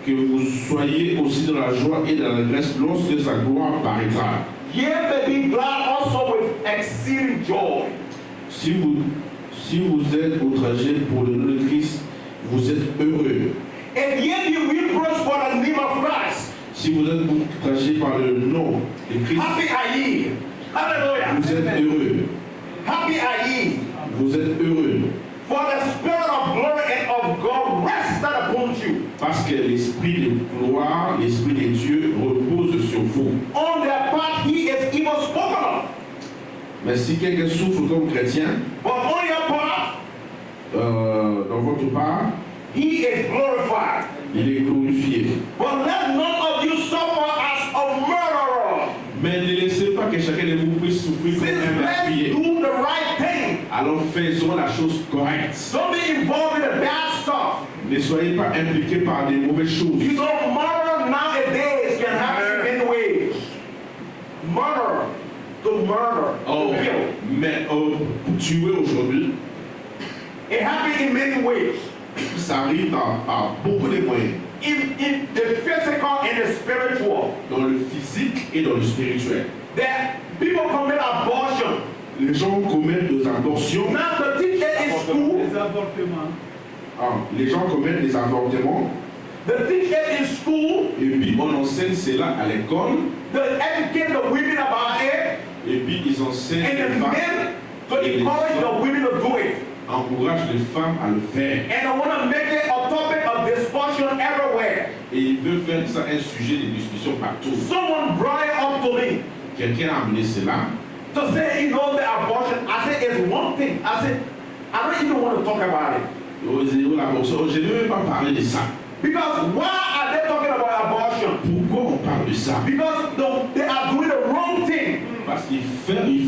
que vous soyez aussi dans la joie et dans la grâce lorsque sa gloire paraîtra. ye may be glad also with exceeding joy. Si vous êtes outragés pour le nom de Christ, vous êtes heureux. If ye be reproached for the name of Christ, Si vous êtes outragés par le nom de Christ, happy are ye. Hallelujah. vous êtes heureux. Happy are ye. Vous êtes heureux. For the spirit of glory and of God rested upon you. Parce que que l'esprit de gloire, l'esprit de Dieu repose sur vous. On their part, he is even spoken of. Mais si quelqu'un souffre comme chrétien, But on your part, dans votre part, he is glorified. il est glorifié. But let none of you suffer as a murderer. Mais ne laissez pas que chacun de vous puisse souffrir comme Since un let's meurtrier. do the right thing. Alors faisons la chose correcte. Don't be involved in the bad stuff. Ne soyez pas impliqués par des mauvaises choses. You know, murder nowadays can happen in many ways. Murder, to murder, Oh, to kill. mais tuer aujourd'hui, It happens in many ways. ça arrive par beaucoup de moyens. In the physical and the spiritual. Dans le physique et dans le spirituel. That people commit abortion. Les gens commettent des abortions. Now the teacher in school, Les gens commettent des avortements. the teacher in school, Et puis on enseigne cela à l'école. they educate the women about it, Et puis ils enseignent and les the femmes. men to encourage the women to do it. Encouragent les femmes à le faire. And I want to make it a topic of discussion everywhere. Et ils veulent faire ça un sujet de discussion partout. Someone brought it up to me Quelqu'un a amené cela. to say, you know, the abortion. I said, it's one thing. I said, I don't even want to talk about it. Je ne veux même pas parler de ça. Because why are they talking about abortion? Pourquoi on parle de ça? Because they are doing the wrong thing. Parce qu'ils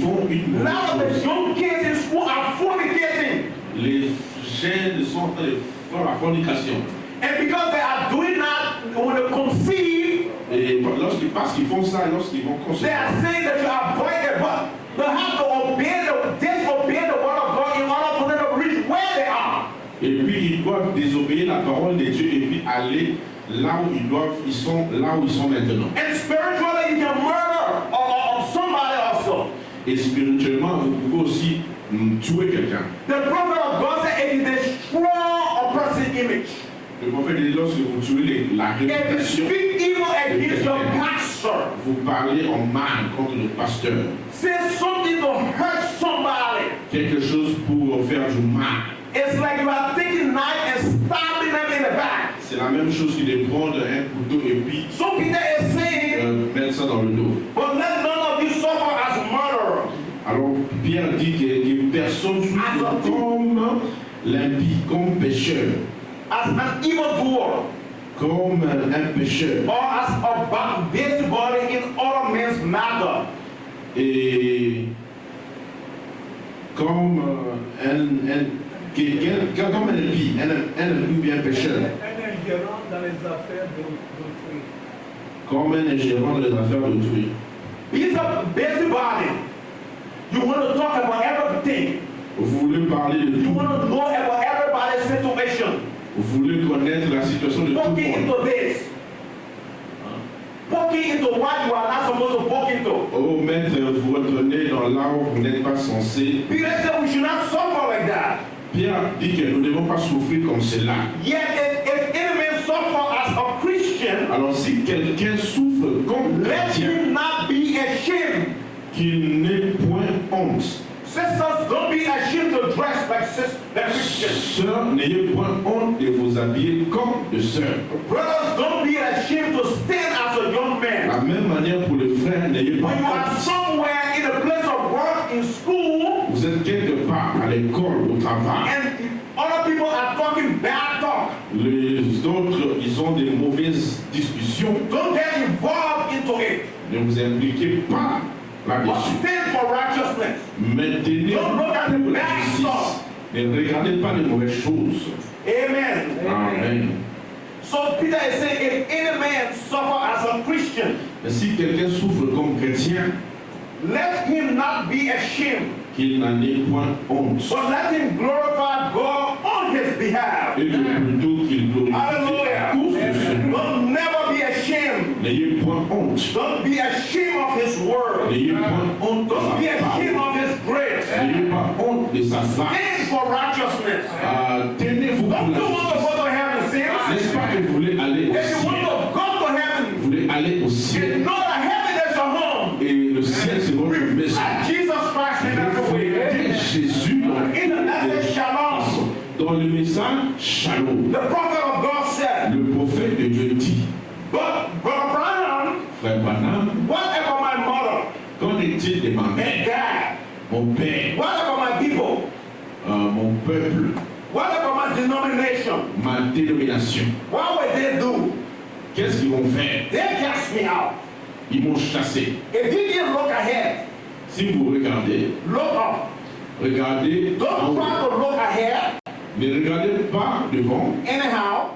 font une Now mauvaise the chose. young kids in school are fornicating. Les jeunes sont en train de faire la fornication. And because they are doing that, when they conceive, Et parce qu'ils font ça, lorsqu'ils vont they concevoir, are saying that you are avoid but they have to disobey the word of God in order for them to reach where they are. et puis ils doivent désobéir la parole de Dieu et puis aller là où ils sont maintenant. And spiritually, you can murder or somebody also. Et spirituellement, vous pouvez aussi tuer quelqu'un. The prophet of God said, if you destroy a person's image, Le prophète dit lorsque vous tuez la if you réputation, speak evil against your pastor, vous parlez en mal contre le pasteur, say something to hurt somebody, quelque chose pour faire du mal. it's like you are taking knife and stabbing them in the back. C'est la même chose que de prendre un couteau et puis So Peter is saying, mettre ça dans le dos. but let none of you suffer as murderers. Alors Pierre dit que personne souffre comme l'impie, comme pécheur, As an evildoer, comme un pécheur. or as a busybody in other men's matter. Et comme comme un impie, un impie ou bien pécheur. Un ingérant dans les affaires d'autrui. Comme un ingérant dans les affaires d'autrui. He's a busybody. You want to talk about everything. Vous voulez parler de You tout. want to know about everybody's situation. Vous voulez connaître la situation de tout le Poking monde. into this. Poking into what you are not supposed to poke into. Oh, mettre votre nez dans là où vous n'êtes pas censé. Peter said we should not suffer like that. Pierre dit que nous ne devons pas souffrir comme cela. Yet if any man suffer as a Christian, Alors si quelqu'un souffre comme let chrétien, him not be ashamed. qu'il n'ait point honte. Sisters, don't be ashamed to dress like Christians. Sœurs, n'ayez point honte de vous habiller comme de sœurs. Brothers, don't be ashamed to stand as a young De la man. même manière pour les frères, n'ayez pas When you are honte. somewhere in a place of work, in school, Vous êtes quelque part à l'école, au travail. and other people are talking bad talk, Les autres, ils ont des mauvaises discussions. don't get involved into it. Ne vous impliquez pas But là-dessus. stand for righteousness. Maintenez Don't look at the la bad justice. stuff. Ne regardez pas les mauvaises choses. Amen. Amen. So Peter is saying, if any man suffer as a Christian, Et si quelqu'un souffre comme chrétien, let him not be ashamed, qu'il n'en ait point honte. but let him glorify God on his behalf. Et plutôt qu'il glorifie Hallelujah. à cause de ce nom. Don't never be ashamed. N'ayez point honte. Don't be ashamed of his word. N'ayez point honte de Don't be sa ashamed parole. of his grace. N'ayez pas honte de sa face. Stand for righteousness. Tenez-vous pour Don't la you want to justice. go to heaven, saints? N'est-ce pas que vous voulez aller au If you want ciel? to go to heaven, Vous voulez aller au you ciel. know that heaven is your home. Et le ciel, c'est votre maison. At Jesus Christ in every way. Reflétez Jésus In the message, shalom. dans le message Shalom. The prophet of God said, Le prophète de But Brother Branham, Frère Branham, what about my mother qu'en est-il de ma mère, and dad? mon père, What about my people? mon peuple, What about my denomination? ma dénomination? What would they do? Qu'est-ce qu'ils vont faire? They cast me out. Ils m'ont chassé. If you didn't look ahead, Si vous regardez, look up. regardez, Don't try to look ahead. ne regardez pas devant, Anyhow,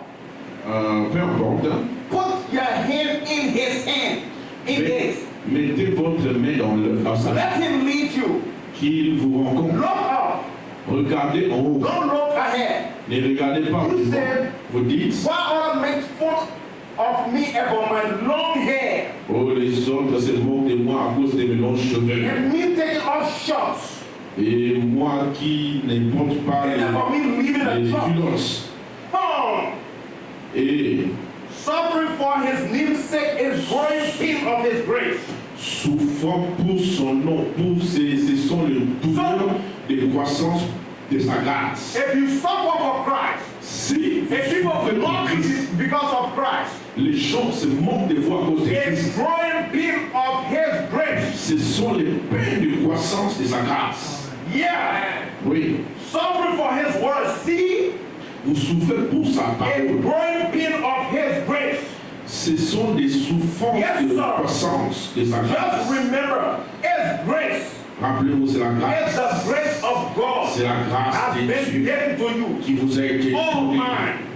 peu importe. put your hand in his hand. In his. Mettez votre main dans sa main, Let him lead you. qu'il vous rencontre. Look up. Regardez en haut. Don't look ahead. Ne regardez pas You devant. said, Vous dites, why ought make fun of me about my long hair oh, les autres se moquent de moi à cause de mes longs cheveux. and me taking off shorts Et moi qui ne porte pas and about me leaving the les church? culottes. Oh, Et suffering for his name's sake is growing pain of his grace. souffrant pour son nom, ce sont les douleurs de croissance de sa grâce. If you suffer for Christ, Si if people vous belong to Christ, you because of Christ, les gens se moquent de vous à cause de it's Christ. growing pain of his grace. Ce sont les peines de croissance de sa grâce. Yeah. Oui, Suffering for his word. See, vous souffrez pour sa it's parole. growing pain of his grace. Ce sont des souffrances Yes, de sir. croissance de sa Just grâce. remember, it's grace. Rappelez-vous, c'est la It's grâce. the grace of God C'est la grâce has de been Dieu given to you. qui vous a été Oh, donnée. my.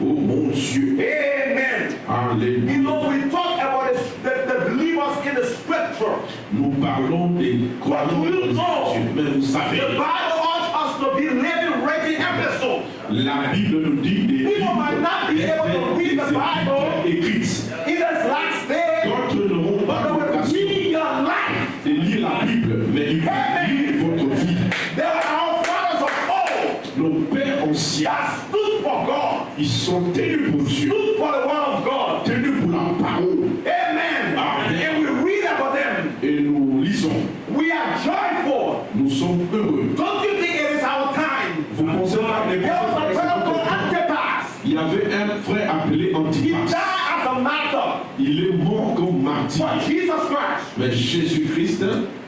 Oh mon Dieu. Amen. Alléluia. You know, we talk about the believers in the scripture. Nous parlons des croyants But you dans les know, Écritures. Mais vous The savez, Bible wants us to be living, written epistles. la Bible nous dit des People might not be able to read the Bible écrites. in this last day, D'autres n'auront but pas they will l'occasion read your life. de lire la Bible, mais ils vont lire votre vie. They were our fathers of old Nos pères anciens, that stood for God, ils sont tenus pour Dieu, stood for the word of God. tenus pour la parole. Amen. Amen. And we read about them. Et nous lisons, We are joyful. nous sommes heureux. Don't you think it is our time? Vous pensez pas There was a brother called Antipas. Il y avait un frère appelé He Antipas. died as a martyr Il est mort comme martyr. for Jesus Christ. Mais Jésus-Christ,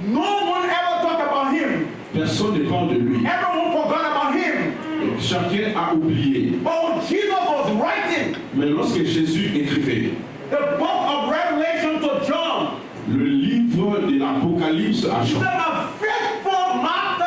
No one ever talked about him. personne ne parle de lui. Everyone forgot about him. Chacun a oublié. But when Jesus was writing Mais lorsque Jésus écrivait the book of Revelation to John, le livre de l'Apocalypse à he Jean, said, a faithful martyr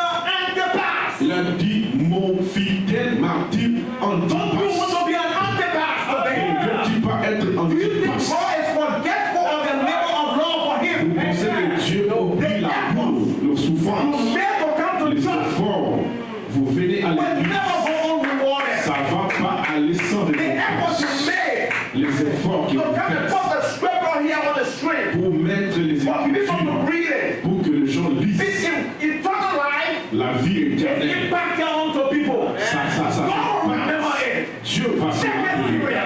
Antipas. il a dit mon fidèle martyr Don't you want Antipas. to be an Antipas Ne today? veux-tu pas être Do you think Antipas? God is forgetful of the labor of love for him? Vous pensez que Dieu oublie l'amour, le You souffrance, made to come to les church, efforts. Vous venez à but l'église, never go unrewarded. ça ne va pas aller sans The efforts récompense. you made Les efforts que to vous come and faites put the scripture here on the screen pour mettre les for people to Écritures, read it. pour que les gens lisent This eternal life la vie is éternelle. impacted onto people. Ça God fait remember pas. it. Dieu va se Take it rappeler. serious.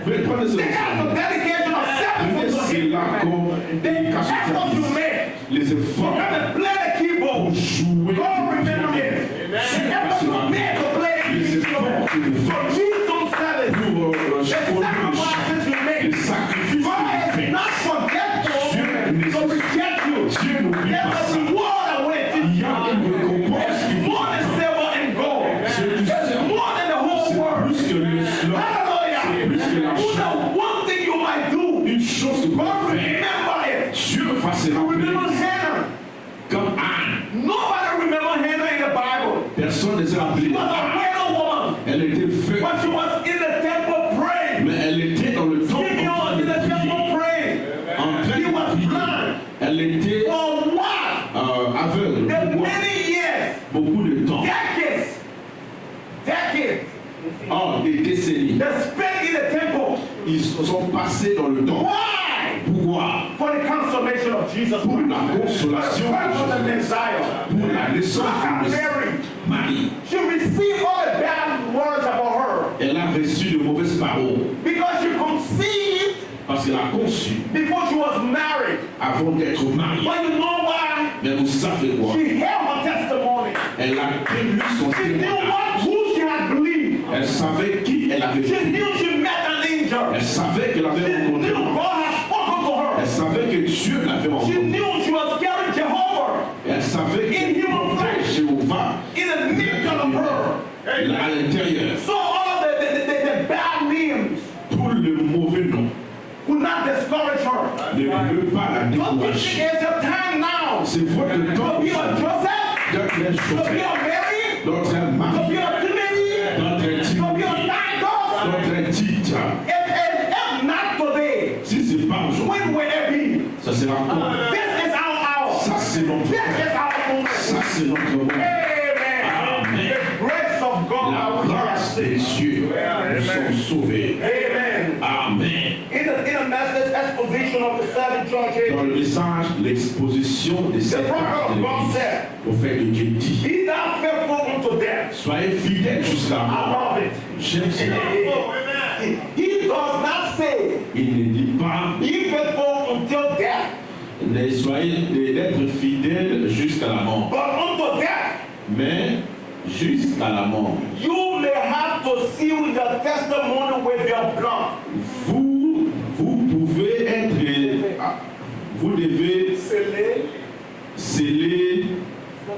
Mais prenez ce Take out the dedication of Prenez self to cela him. comme The dédication effort you service. make Les to efforts come and play the keyboard. pour jouer. God remember it. The effort you made to play the Les efforts instrument. que vous For faites wisdom service. pour The conduire sacrifices you les make. sacrifices God que is vous not faites. forgetful to reject you. Dieu n'oublie There's pas a ça. reward awaiting Il y you. a une récompense It's qui vous more than silver and gold. It's more than the whole C'est world. plus que le slot. Hallelujah. C'est plus que You l'argent. know one thing you might do. Une chose que vous God pouvez faire. remember it. Dieu va se Remember rappeler. Hannah. Comme Anne. Nobody remember Hannah in the Bible. Personne ne s'est rappelé. She was a widow woman. Elle était faite, But she was in the temple praying. mais elle était dans le temple Simeon en was train in de the prier. temple praying. En train He de was prier. blind. Elle était For what? aveugle. The Pourquoi? many years. Beaucoup de temps. Decades. Oh, des décennies. They spent in the temple. Ils se sont passés dans le temps. Why? Pourquoi? For the consummation of Jesus Pour Christ. la consolation For the de Jésus. Messiah. Pour la naissance Look de at Mary. Marie. She received all the bad words about her Elle a reçu de mauvaises paroles because she conceived parce qu'elle a conçu before she was married. avant d'être mariée. But you know why? Mais vous savez quoi? She held her testimony. Elle a tenu son She knew témoignage. who she had believed. Elle savait qui elle avait She été. knew she met an angel. encounter. Elle savait qu'elle avait She rencontré. knew God had spoken to Elle her. savait que Dieu l'avait She rencontré. knew she was carrying Jehovah Elle savait In que human flesh. Jéhovah in the midst of her. à l'intérieur. So all the bad names Tout le mauvais nom would not discourage her. ne veut pas la Don't you think décourager. it's a time now C'est votre to temps be a Joseph, d'être un to be chauffeur, a Mary, d'être un to mari, be a Timothy, d'être un to be a Timothy, Titus? d'être un titre. If not today, Si c'est pas aujourd'hui, when will it be? ça sera quand? This is our hour. Ça c'est notre This temps. is our moment. Ça c'est notre moment. Amen. Amen. The grace of God. La I will grâce say. des cieux nous sont sauvés. Amen. Amen. In the message exposition of the seven churches, Dans le message, l'exposition des sept actes de l'Église, au fait de Dieu dit, be thou faithful unto death. soyez fidèles jusqu'à la I mort. love it. J'aime cela. He does not say, Il ne dit pas, be faithful until death, soyez d'être fidèles jusqu'à la mort, but unto death. mais jusqu'à la mort. You may have to seal your testimony with your blood. Vous pouvez être, vous devez sceller,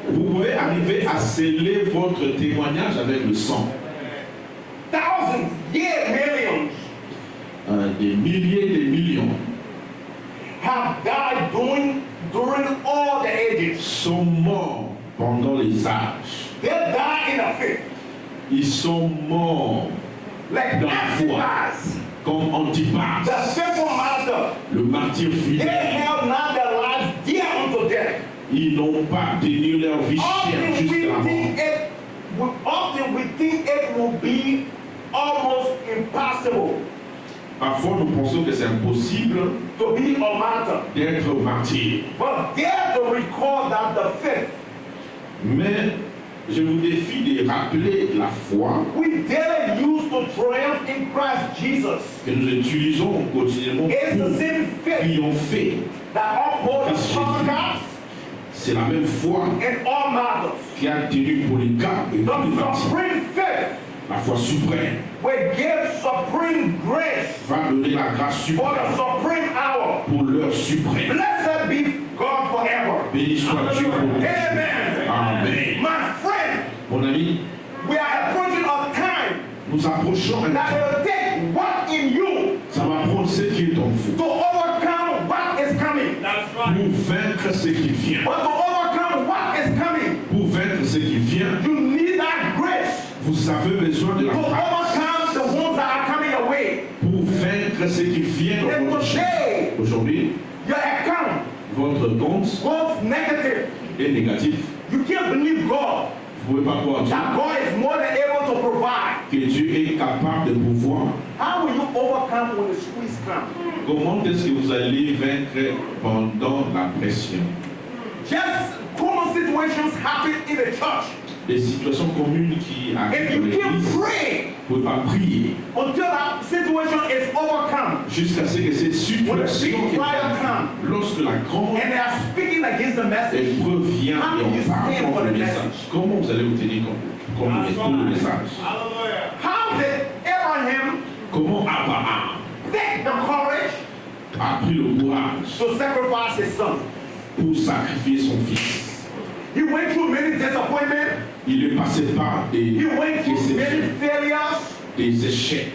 vous pouvez arriver à sceller votre témoignage avec le sang. Thousands, yeah, millions Des milliers, des millions have died during all the ages. sont morts pendant les âges. They died in the faith. Ils sont morts Like dans la foi, Antipas, comme Antipas, the faithful master. le martyr They fidèle. held not their lives dear unto death. Ils n'ont pas tenu leur vie chère jusqu'à la mort. Often we think it will be almost impossible Parfois, nous pensons que c'est impossible to be a martyr. d'être martyr. But dare to recall that the faith Mais je vous défie de rappeler la foi we daily use to triumph in Christ Jesus que nous utilisons quotidiennement is the pour same faith triompher. that upholds Christ the Jésus. conquers C'est la même foi in all matters. qui a tenu pour les cas et pour les The martyrs. supreme faith La foi suprême will give supreme grace va donner la grâce for the suprême supreme hour. pour l'heure suprême. Blessed be God forever. Béni soit Dieu pour nous. Amen. Amen. My friend, Mon ami, we are approaching a time nous approchons un that temps. will take what in you Ça va prendre ce qui est en vous to overcome what is coming. pour vaincre ce qui vient. But to overcome what is coming, Pour vaincre ce qui vient, you need that grace vous avez besoin de to la grâce. overcome the ones that are coming your way. Pour vaincre ce qui vient dans And votre vie. today, Aujourd'hui, your account votre compte goes negative. est négatif. You can't believe God Vous ne pouvez pas croire en Dieu that God is more than able to provide. que Dieu est capable de pouvoir. How will you overcome when the squeeze comes? Comment est-ce que vous allez vaincre pendant la pression? Just common situations happen in the church. Des situations communes qui If arrivent dans you can't l'église, pray vous ne pouvez pas prier until that situation is overcome, jusqu'à ce que cette situation When the big fire comes, lorsque la grande and they are speaking against the message, épreuve vient How et do you on parle stand contre for le the message. message? Comment vous allez vous tenir contre le message? how did Abraham Comment Abraham take the courage a pris le courage to sacrifice his son? pour sacrifier son fils? He went through many disappointments. Il est passé par des He went through many déceptions, failures. des échecs.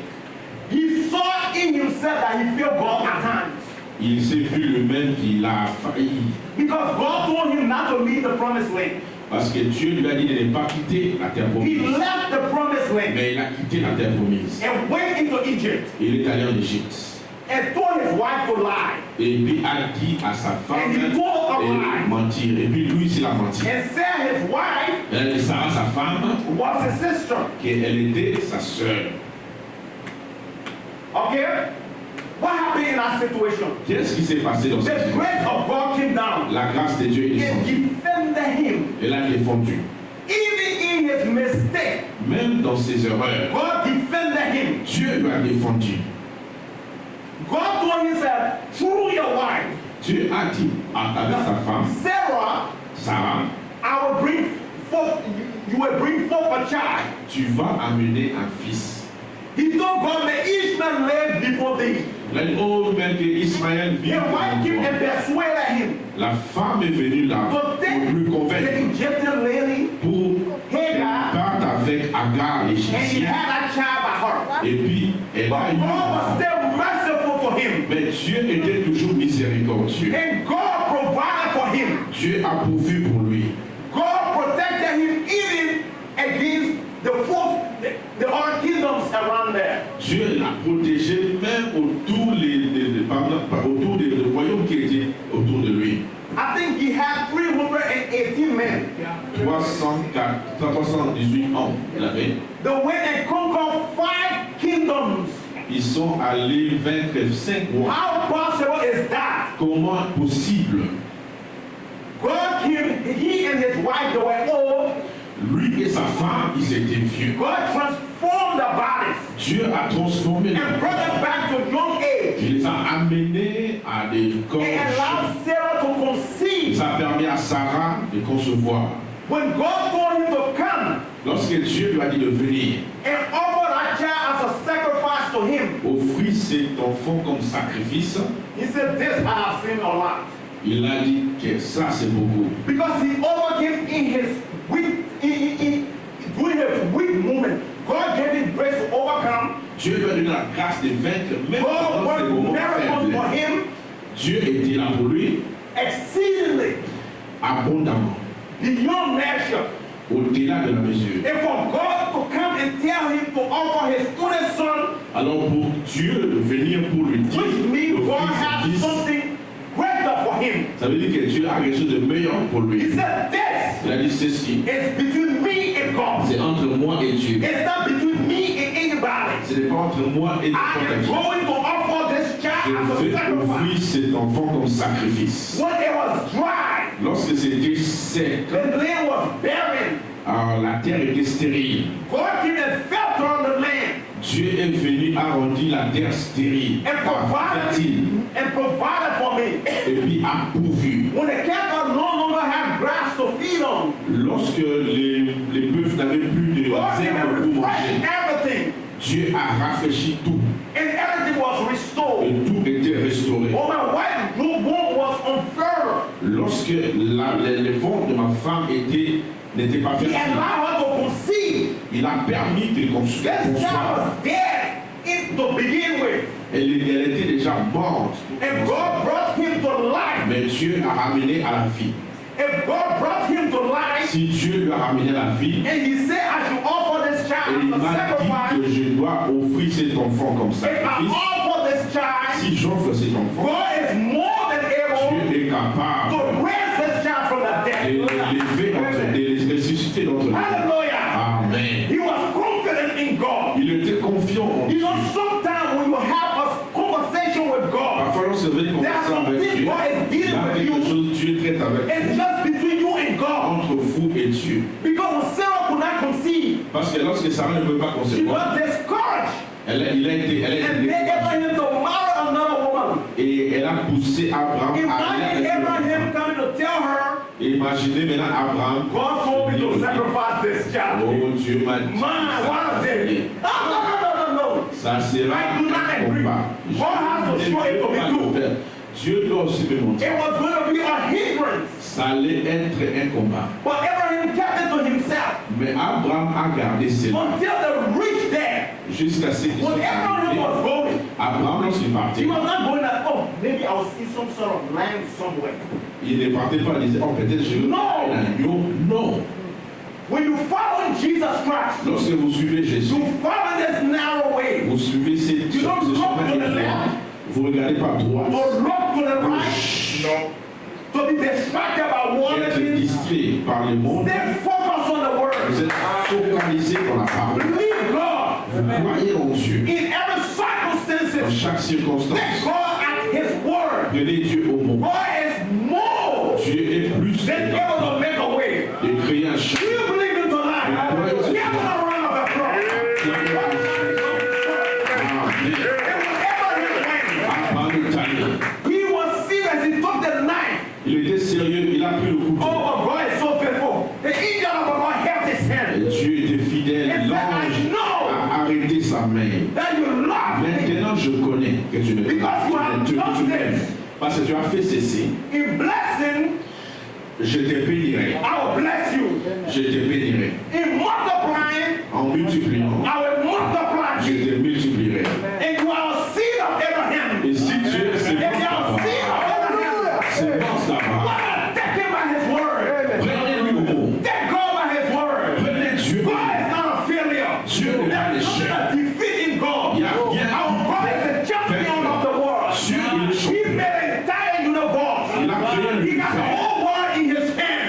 He saw in himself that he failed God at times. Il s'est vu lui-même qu'il a failli. Because God told him not to leave the promised land. Parce que Dieu lui a dit de ne pas quitter la terre He promise. left the promised land Mais il a quitté la terre promise. and went into Egypt Il est allé en Égypte. and told his wife to lie Et puis a dit à sa femme And he told a lie. de mentir. Et puis lui, il a menti. and said his wife Elle dit ça à sa femme was his sister. qu'elle était sa sœur. Okay? What happened in that situation? Qu'est-ce qui s'est passé dans cette The situation? grace of God came down La grâce de Dieu est and descendue. defended him. Elle a défendu. Even in his mistake, Même dans ses erreurs, God defended him. Dieu lui a défendu. God told him that through your wife, Dieu a dit avec sa femme, Sarah, Sarah, I will bring forth, you will bring forth a child. tu vas amener un fils. He told God, may each man live before thee. Là, oh, même que Ismaël vit. The wife came and persuaded him La femme est venue là to pour take lui the convaincre Egyptian lady, pour qu'elle Hagar, parte avec Agar, and he l'Égyptienne. had a child by her. Et puis, elle a But eu. God was still merciful for him. Mais Dieu était toujours miséricordieux. And God provided for him. Dieu a pourvu pour lui. God protected him even against the other kingdoms around there. Dieu l'a protégé même autour des royaumes qui étaient autour de lui. I think he had 318 men. 318 hommes, il avait. They went and conquered 5 kingdoms. Ils sont allés vaincre 5 rois. How possible is that? Comment possible? God came, he and his wife, they were old. Lui et sa femme, ils étaient vieux. God transformed their bodies Dieu a transformé and leur brought them corps. back to young age. Il les a amenés à des corps And allowed jeunes. Sarah to conceive. Ça a permis à Sarah de concevoir. When God told him to come Lorsque Dieu lui a dit de venir, and offer that child as a sacrifice to him, offrir cet enfant comme sacrifice, he said, this I have seen a lot. il a dit que ça c'est beaucoup. Because he overcame in his weak, during his weak moment. God gave him grace to overcome. Dieu lui a donné la grâce de vaincre même God dans ses worked moments miracles for faibles. him Dieu était là pour lui exceedingly abondamment, beyond measure. au-delà de la mesure. And for God to come and tell him to offer his only son, Alors pour Dieu de venir pour lui dire, which means God has d'offrir son fils, something greater for him. ça veut dire que Dieu a quelque chose de meilleur pour He lui. said, this Il a dit ceci, is between me and God. c'est entre moi et Dieu. It's not between me and anybody. Ce n'est pas entre moi et I n'importe am qui. going to offer this child as Je a vais sacrifice. offrir cet enfant comme sacrifice. When it was dry, Lorsque c'était sec, the land was barren. alors la terre était stérile. God came and fell on the land Dieu est venu arrondir la terre stérile, and fertile, provided for me. et puis a pourvu. When the cattle no longer had grass to feed on, Lorsque les bœufs n'avaient plus de God came herbes and pour refreshed manger, everything, Dieu a rafraîchi tout and everything was et restored. tout était restauré. When my wife newborn was unfurled, Lorsque les ventres de ma femme n'étaient pas He fertiles, allowed her to conceive. il a permis qu'elle This child conçoive. was dead to begin with, Elle était déjà morte. and God brought him to life. Mais Dieu l'a ramené à la vie. If God brought him to life, Si Dieu lui a ramené à la vie, and he said, I should offer this et child il as a m'a dit sacrifice, que je dois offrir cet enfant comme if I sacrifice, offer this child, si j'offre cet enfant, God is more than able Dieu est capable to raise this child from the de dead. l'élever, de les ressusciter d'entre les morts. Hallelujah. Amen. He was confident in God. Il était confiant en You Dieu. know, sometimes when you have a conversation with God, Parfois, lorsque vous avez une conversation avec Dieu, il y a quelque chose, Dieu traite avec it's vous, just between you and God. entre vous et Dieu. Because when Sarah could not conceive, Parce que lorsque Sarah ne peut pas she concevoir, was discouraged elle a été and made Abraham to marry another woman. et elle a poussé Abraham à Imagine aller Abraham avec coming to tell her, Et imaginez maintenant Abraham. God told me to sacrifice this child. Oh Dieu m'a dit. Man, what is it? No. Ça sera I do not un agree. combat. God has to show it to me too. Dieu doit aussi me montrer. It was going to be a hindrance. Ça allait être un combat. But Abraham kept it to himself Mais Abraham a gardé cela until they reached there. jusqu'à ce qu'il soit When Abraham was arrivé. going, Abraham, lorsqu'il he partait, was not going that, oh, maybe I'll see some sort of land somewhere. il ne partait pas, il disait, oh peut-être je vais Non. aller dans l'agneau. Non. When you follow Jesus Christ, Lorsque vous suivez Jésus, you follow this narrow way. vous suivez ce You don't chemin look to the étroit. left. Vous ne regardez pas à droite. To look to the right. No. To be distracted by one Être thing. distrait par le monde. Stay focused on the Vous word. êtes focalisé dans la parole. Believe God. Vous croyez en Dieu. In every Dans circumstance, chaque circonstance, take God at His word. prenez Dieu au mot. God is more Dieu est plus than able to make a way. de créer un Do chemin. you believe in tonight? Give him a round of applause. Amen. And when Abraham went, Abraham est allé. he was serious. He took the knife. Il était sérieux, il a pris le couteau. Oh, God is so faithful. The angel of the Lord held his hand. Et Dieu était fidèle. And said, I L'ange know a arrêté sa main. that you love me. Maintenant, je connais que tu m'aimes. Because you have Tu done m'aimes. this. Parce que tu as fait ceci, In blessing, je te bénirai. I will bless you. Je te bénirai. In multiplying, En multipliant, I will multiply je you. te multiplierai. And you are a seed of Abraham. Et si tu es If you are a seed of Abraham, sémence d'Abraham, God, take him by his word. prenez-lui au mot. Take God by his word. Prenez Dieu. God is not a failure. Dieu n'est pas There's l'échec. not a defeat in God. Il y a rien. Our God is the champion of the world. Dieu, il est He champion. made an entire universe. Il a créé He got the l'univers. whole world in his hand.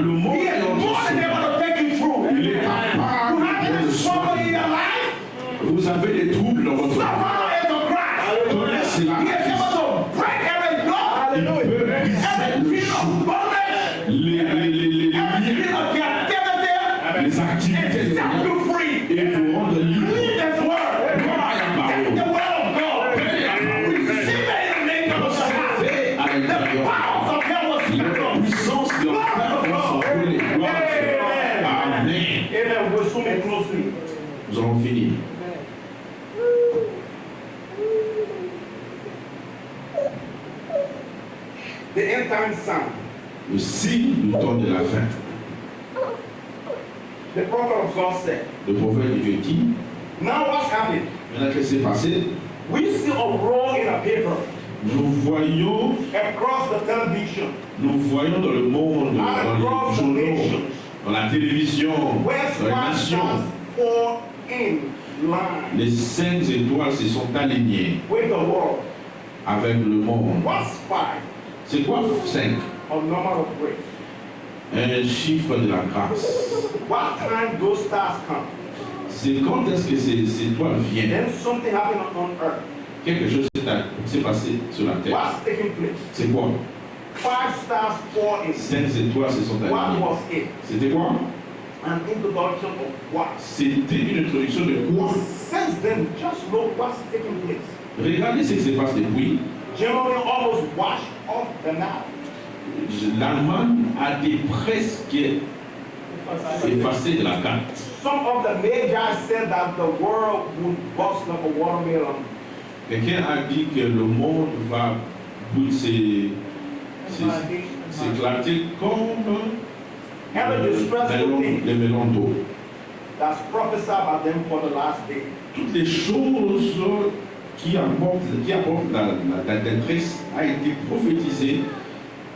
Le monde He est is dans more than son able to take you through. Il est You capable have de any le struggle in soigner. your life? Vous avez des troubles dans votre vie. Someone is a Christ. Connaissez la He is able to break every yoke, Il peut briser every le chain of joug, bondage, les every liens, chain of captivity, les activités and de set l'homme you free. et vous rendre libre. Read His word. Take the word of God. Receive it in the name of Jesus. Fais à The l'intérieur. powers of hell will La scatter. puissance de l'enfer va s'envoler. Gloire à Dieu. Amen. Amen. We'll soon be closing. Nous allons finir. The end time sign. Le signe du temps de la fin. The prophet of God said, Le prophète de Dieu dit, now what's happening? maintenant qu'est-ce qui s'est passé? We see a roll in a paper Nous voyons, across the television dans le monde, dans les journaux, dans la télévision, where dans les squad nations, stars fall in line les 5 étoiles se sont alignées with the world. avec le monde. What's 5? C'est quoi 5? A number of grace. Un chiffre de la grâce. What time those stars come? C'est quand est-ce que ces étoiles viennent? Then something happened on earth. Quelque chose s'est passé sur la terre. What's taking place? C'est quoi? 5 stars fall in. 5 étoiles se sont What alignées. was it? C'était quoi? An introduction of what? C'était une introduction de quoi? Since then, just look what's taking place. Regardez ce qui se passe depuis. Germany almost washed off the Nile. L'Allemagne a été presque effacée de la carte. Some of the magi said that the world would bust like a watermelon. Quelqu'un a dit que le monde va s'éclater comme les melons d'eau. That's prophesied by them for the last day. Toutes les choses qui apportent la détresse a été prophétisée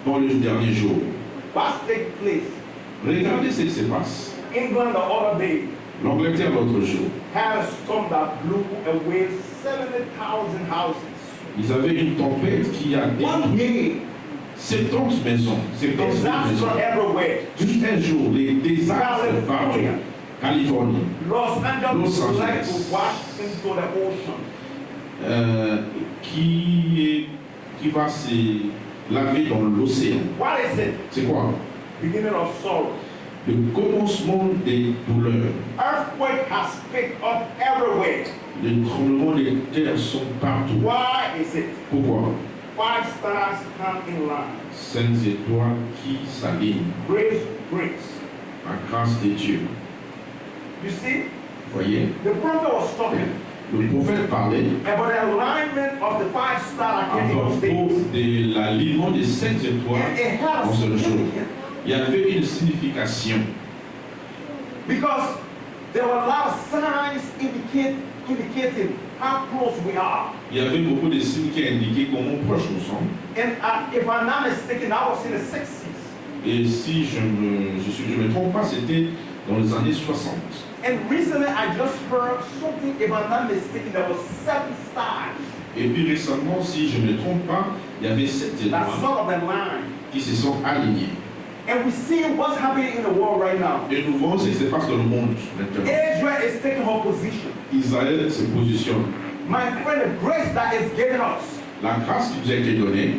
dans le dernier jour. What take place? Regardez ce qui se passe. England the other day L'Angleterre l'autre jour, had a storm that blew away 70,000 houses. ils avaient une tempête qui a One détruit day, 70 maisons. 70 disaster maisons. everywhere. Juste un jour, les désastres partout. California. Californie, Los Angeles Los would like Angeles. to wash into the ocean. qui va se laver dans l'océan. What is it? C'est quoi? Beginning of sorrow. Le commencement des douleurs. Earthquake has picked up everywhere. Les tremblements de terre sont partout. Why is it? Pourquoi? 5 stars come in line. 5 étoiles qui s'alignent. Grace, grace. La grâce de Dieu. You see, Voyez? the prophet was talking Le prophète parlait about the alignment of the 5 stars à that came in propos those days. de l'alignement des 5 And étoiles it had en a ce jour. significance Il y avait une signification. because there were a lot of signs indicating how close we are. Il y avait beaucoup de signes qui indiquaient comment proches nous sommes. And if I'm not mistaken, I was in the 60s. Et si je me trompe pas, c'était dans les années 60. And recently I just heard something, if I'm not mistaken, there was 7 stars Et puis récemment, si je ne me trompe pas, il y avait 7 that étoiles sort of the line. qui se sont alignées. And we see what's happening in the world right now. Et nous voyons ce qui se passe dans le monde maintenant. Israel is taking her position. Israël se positionne. My friend, the grace that is given us, La grâce qui nous a été donnée,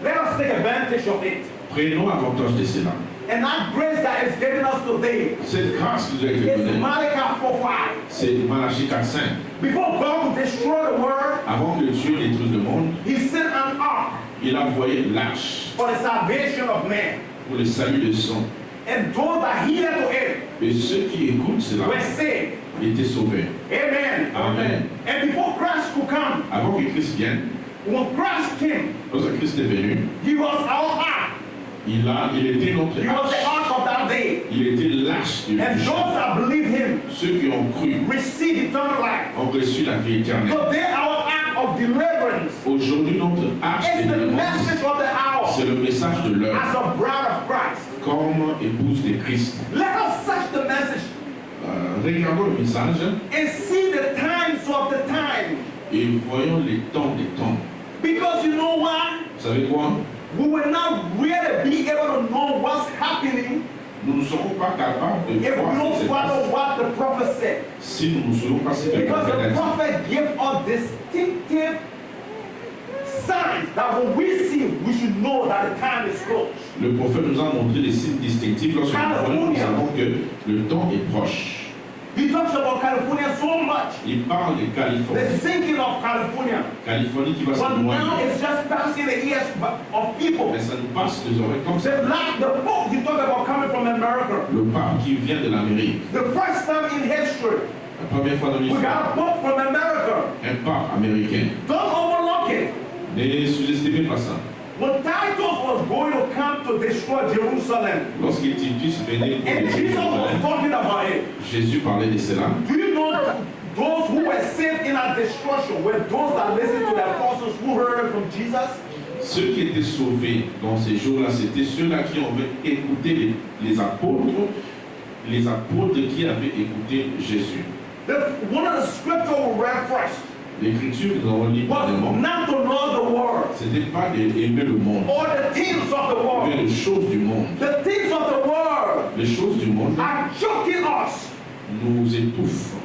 let us take advantage of it. prenons avantage de cela. And that grace that is given us today Cette grâce qui nous a été is donnée, Malachi 4:5. c'est Malachie 4:5. Before God would destroy the world, Avant que Dieu détruise le monde, He sent an ark il a envoyé l'arche for the salvation of man. pour le salut de son. And those that hear to it Et ceux qui écoutent cela were saved. étaient sauvés. Amen. Amen. And before Christ could come, Avant que Christ vienne, when Christ came, lorsque Christ est venu, he was our ark. il était notre He was the arche. ark of that day. Il était l'arche de And Dieu. those that believe him Ceux qui ont cru receive eternal life. ont reçu la vie éternelle. Today our ark of deliverance Aujourd'hui, notre arche is de the délivrance, message of the hour c'est le message de l'heure, as a bride of Christ. comme épouse de Christ. Let us search the message Regardons le message and see the times of the time. et voyons les temps des temps. Because you know why? Vous savez quoi? We will not really be able to know what's happening Nous ne serons pas capables de if we voir ce qui don't se follow passe what the prophet said. si nous ne saurons pas ce que le Because prophète a the dit. prophet gives us distinctive signs that when we see, we should know that the time is close. Le prophète nous a montré des signes distinctifs. Lorsque nous voyons, nous savons que le temps est proche. He talks about California so much, Il parle de the Californie. sinking of California. Californie qui va se But now noyer. it's just passing the ears of people. Mais ça nous passe les oreilles comme ça. The Pope, you talk about coming from America. Le pape qui vient de l'Amérique. The first time in history, La première fois dans we l'histoire, got a Pope from America. un pape américain. Don't overlook it. Ne sous-estimez pas ça. When Titus was going to come to destroy Jerusalem, Lorsqu'il Titus venait pour and détruire Jesus was Jérusalem, talking about it, Jésus parlait de cela. do you know that those who were saved in our destruction were those that listened to the apostles who heard it from Jesus? Ceux qui étaient sauvés dans ces jours-là, c'était ceux-là qui avaient écouté les apôtres qui avaient écouté Jésus. One of the scriptures we read first L'écriture que nous avons lu was premièrement, not to know the world c'était pas d'aimer le monde, or the things of the mais world. les choses du monde. The things of the world Les choses du monde are choking us nous étouffent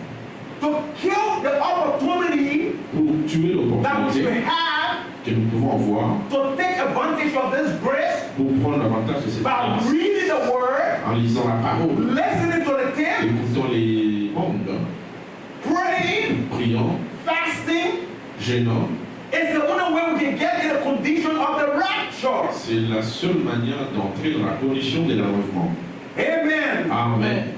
to kill the opportunity pour tuer that we l'opportunité should have que nous pouvons avoir to take advantage of this grace pour prendre l'avantage de cette by grâce reading the word, en lisant la parole, listening to the tip, écoutant les ondes, praying, priant, fasting. gênant. It's the only way we can get in the condition of the rapture. C'est la seule manière d'entrer dans la condition de l'enlèvement. Amen. Amen.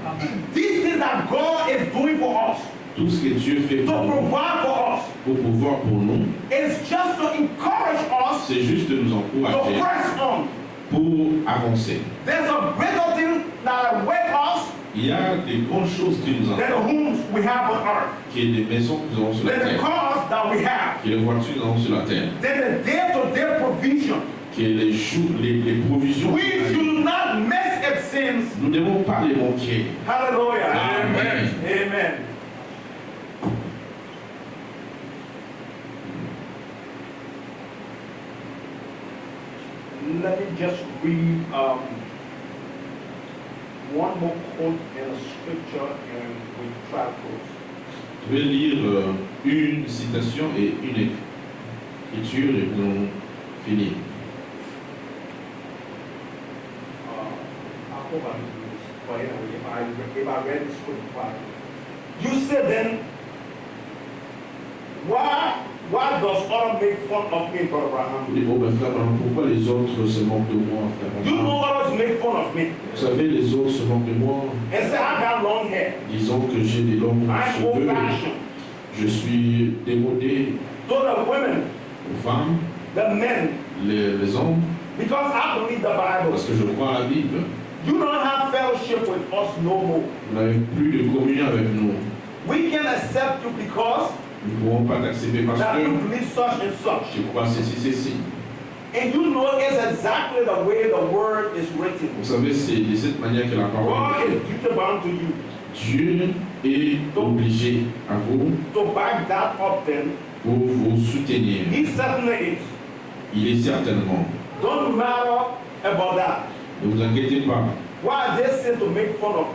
These things that God is doing for us, Tout ce que Dieu fait to pour nous, provide for us, pour pouvoir pour nous, is just to encourage us c'est juste de nous to encourager press on. pour avancer. There's a greater thing that await us Il y a des grandes choses qui nous than the attendent, homes we have on earth, qui est des maisons que nous avons sur la than the terre, cars that we have, qui est les voitures que nous avons sur la terre, than the day-to-day provision. qui est les jours, les provisions. We should not miss it since. Nous ne devons pas les manquer. Hallelujah. Amen. Amen. Let me just read one more quote in a scripture and we try to close. Je vais lire une citation et une écriture et nous finir. I hope I didn't do this, but anyway, if I read this quick, fine. You said then, why does others make fun of me, Brother Abraham? Oh ben frère Abraham, pourquoi les autres se moquent de moi, frère You Abraham? know others make fun of me Vous savez, les autres se moquent de moi. and say I got long hair. Disons que j'ai des longs I'm old cheveux, fashioned. je suis démodé To the women, aux femmes, the men, les hommes, because I believe the Bible. parce que je crois à la Bible. You don't have fellowship with us no more. Vous n'avez plus de communion avec nous. We can accept you because Nous ne pouvons pas t'accepter parce that you que believe such and such. tu crois ceci. And you know it's exactly the way the word is written. Vous savez, c'est de cette manière que la parole God est. is duty bound to you. Dieu est obligé à vous To back that up then, pour vous soutenir. he certainly is. Il est certainement. Don't matter about that. Ne vous inquiétez pas. Why they say to make fun of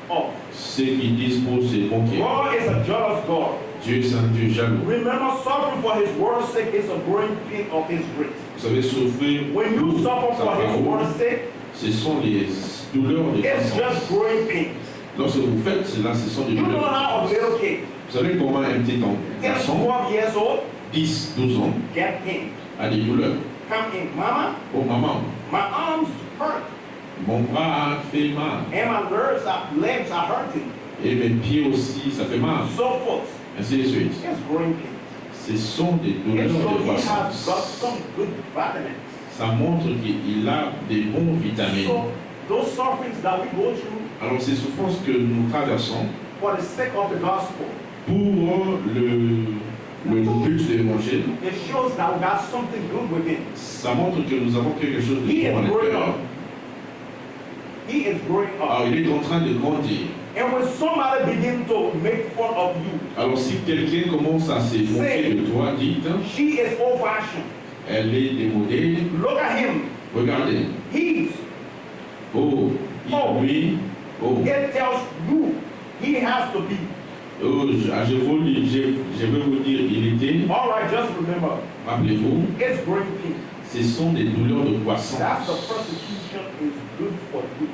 us? Ceux qui disent pour c'est bon qui God is a jealous God. Dieu est un Dieu jaloux. Remember, suffering for his word's sake is a growing pain of his grace. Vous savez, souffrir When you pour suffer sa for his parole, word's sake, ce sont les douleurs de it's croissance. just growing pains. Lorsque vous faites cela, ce sont des You know douleurs de how a croissance. little kid, Vous savez comment un petit 10, garçon, 12 years old, 10, 12 ans, get pain. a des douleurs. Come in, Mama, Oh maman, my arms hurt, mon bras fait mal. and my legs are hurting. Et mes pieds aussi, ça fait mal. So forth. Ainsi de suite. It's growing pains. Ce sont des It douleurs de shows he has got croissance. some good vitamins. Ça montre qu'il a des bons vitamines. So those sufferings that we go through Alors ces souffrances que nous traversons for the sake of the gospel, pour le but de l'évangile, it shows that we got something good within. ça montre que nous avons quelque chose de He is bon à growing l'intérieur. up. He is growing Alors up. il est en train de grandir. And when somebody begin to make fun of you, Alors si quelqu'un commence à se moquer de toi, dites, she is old fashioned. elle est démodée, Look at him. regardez. He's, Oh, lui, oh, it tells you he has to be. oh, je veux vous dire, il était, All right, just remember, rappelez-vous, it's growing pain. ce sont des douleurs de That's the croissance. persecution is good for you.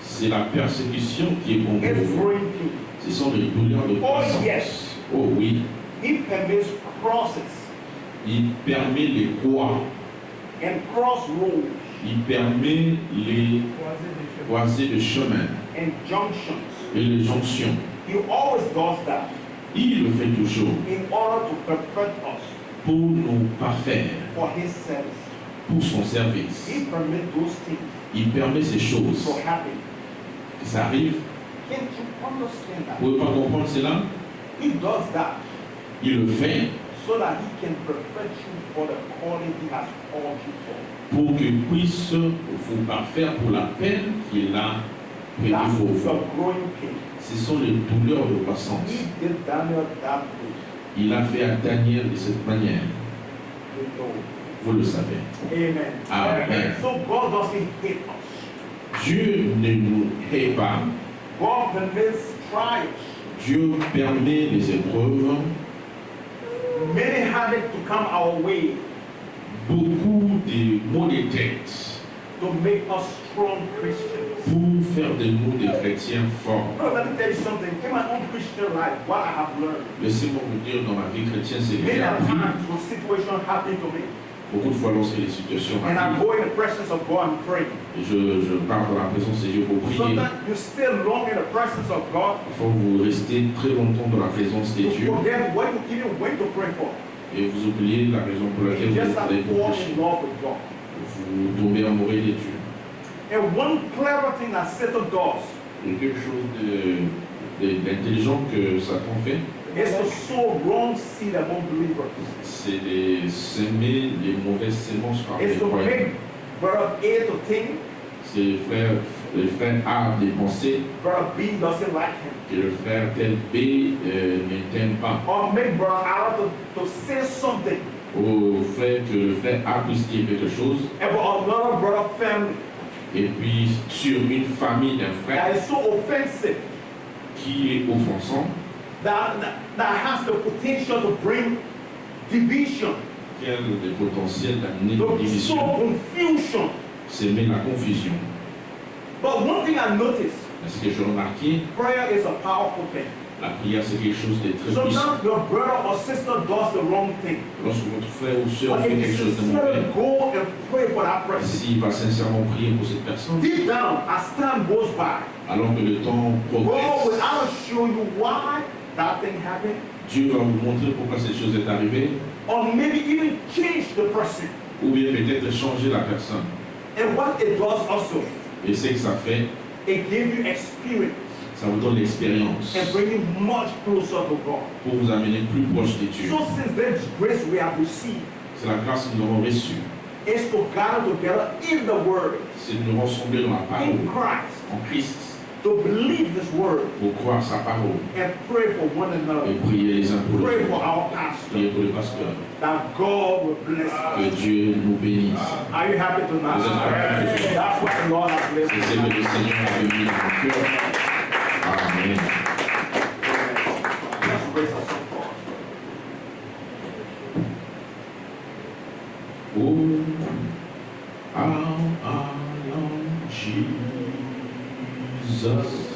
C'est la persécution qui est bon pour It's vous. growing pain. Ce sont des douleurs de Oh, croissance. yes. Oh oui, He permits crosses il permet les croix, and crossroads il permet les Croisé des cheveux. croisées de chemin and junctions. et les jonctions. He always does that Il le fait toujours in order to perfect us pour nous parfaire, for his service. pour son service. He permits those things Il permet ces choses to happen. que ça arrive. Can't you understand that? Vous ne pouvez pas comprendre cela? He does that Il le fait so that he can perfect you for the calling he has called you for. pour qu'il puisse vous parfaire pour la peine qu'il a prévue That's pour the vous. growing pain. Ce sont les douleurs de croissance. He did Daniel that way. Il a fait à Daniel de cette manière. You know. Vous le savez. Amen. Amen. So God doesn't hate us. Dieu ne nous hait pas. God permits trials. Dieu permet les épreuves. Many heartache to come our way Beaucoup de maux de tête to make us strong Christians. pour faire de nous des chrétiens forts. No, let me tell you something. In my own Christian life, what I have learned, Laissez-moi vous dire, dans ma vie chrétienne, c'est que many j'ai appris times when situations happen to me, beaucoup de fois lorsque les situations and I arrivent. go in the presence of God and pray. Et je pars dans la présence de Dieu pour prier. Sometimes you still long in the presence of God. Parfois, vous restez très longtemps dans la présence de You Dieu forget what you even went to pray for. et vous oubliez la raison pour laquelle You vous just have êtes pour fallen prêcher. in love with God. Vous tombez amoureux de Dieu. And one clever thing that Satan does Et quelque chose d'intelligent que Satan fait, is to sow wrong seed among believers. c'est de semer les mauvaises semences parmi les Is to croyants. make brother A to think, C'est le frère A de penser brother B doesn't like him. que le frère tel B ne t'aime pas. Or make brother A to say something Au frère que le frère A puisse dire quelque chose about another brother family et puis sur une famille d'un that frère is so offensive qui est offensant, that has the potential to bring division, qui a le potentiel d'amener to une sow division, confusion. semer la confusion. But one thing I noticed, Est-ce que j'ai remarqué, prayer is a powerful thing. la prière c'est quelque chose de très puissant. Sometimes your brother or sister does the wrong thing. Lorsque votre frère ou soeur But fait if quelque you chose de mauvais, sincerely go and pray for that person, s'il va sincèrement prier pour cette personne, deep down, as time goes by, alors que le temps God will progresse, either show you why that thing happened, Dieu va vous montrer pourquoi cette chose est arrivée, or maybe even change the person. ou bien peut-être changer la personne. And what it does also, Et c'est que ça fait, it gives you experience ça vous donne l'expérience and bring you much closer to God. pour vous amener plus proche de Dieu. So since this grace we have received C'est la grâce que nous avons reçue. is to gather together in the Word, C'est de nous rassembler dans la parole, in Christ, en Christ, to believe this Word pour croire sa parole and pray for one et another, prier les uns pour les pray for autres. our pastor, Prier pour les pasteurs. that God will bless us. Que Dieu nous bénisse. Are you happy tonight? Vous êtes happy? That's what the Lord has blessed C'est ce us. que le Seigneur a mis dans mon cœur. Amen. Let's raise our song for us. Oh, our Lord Jesus.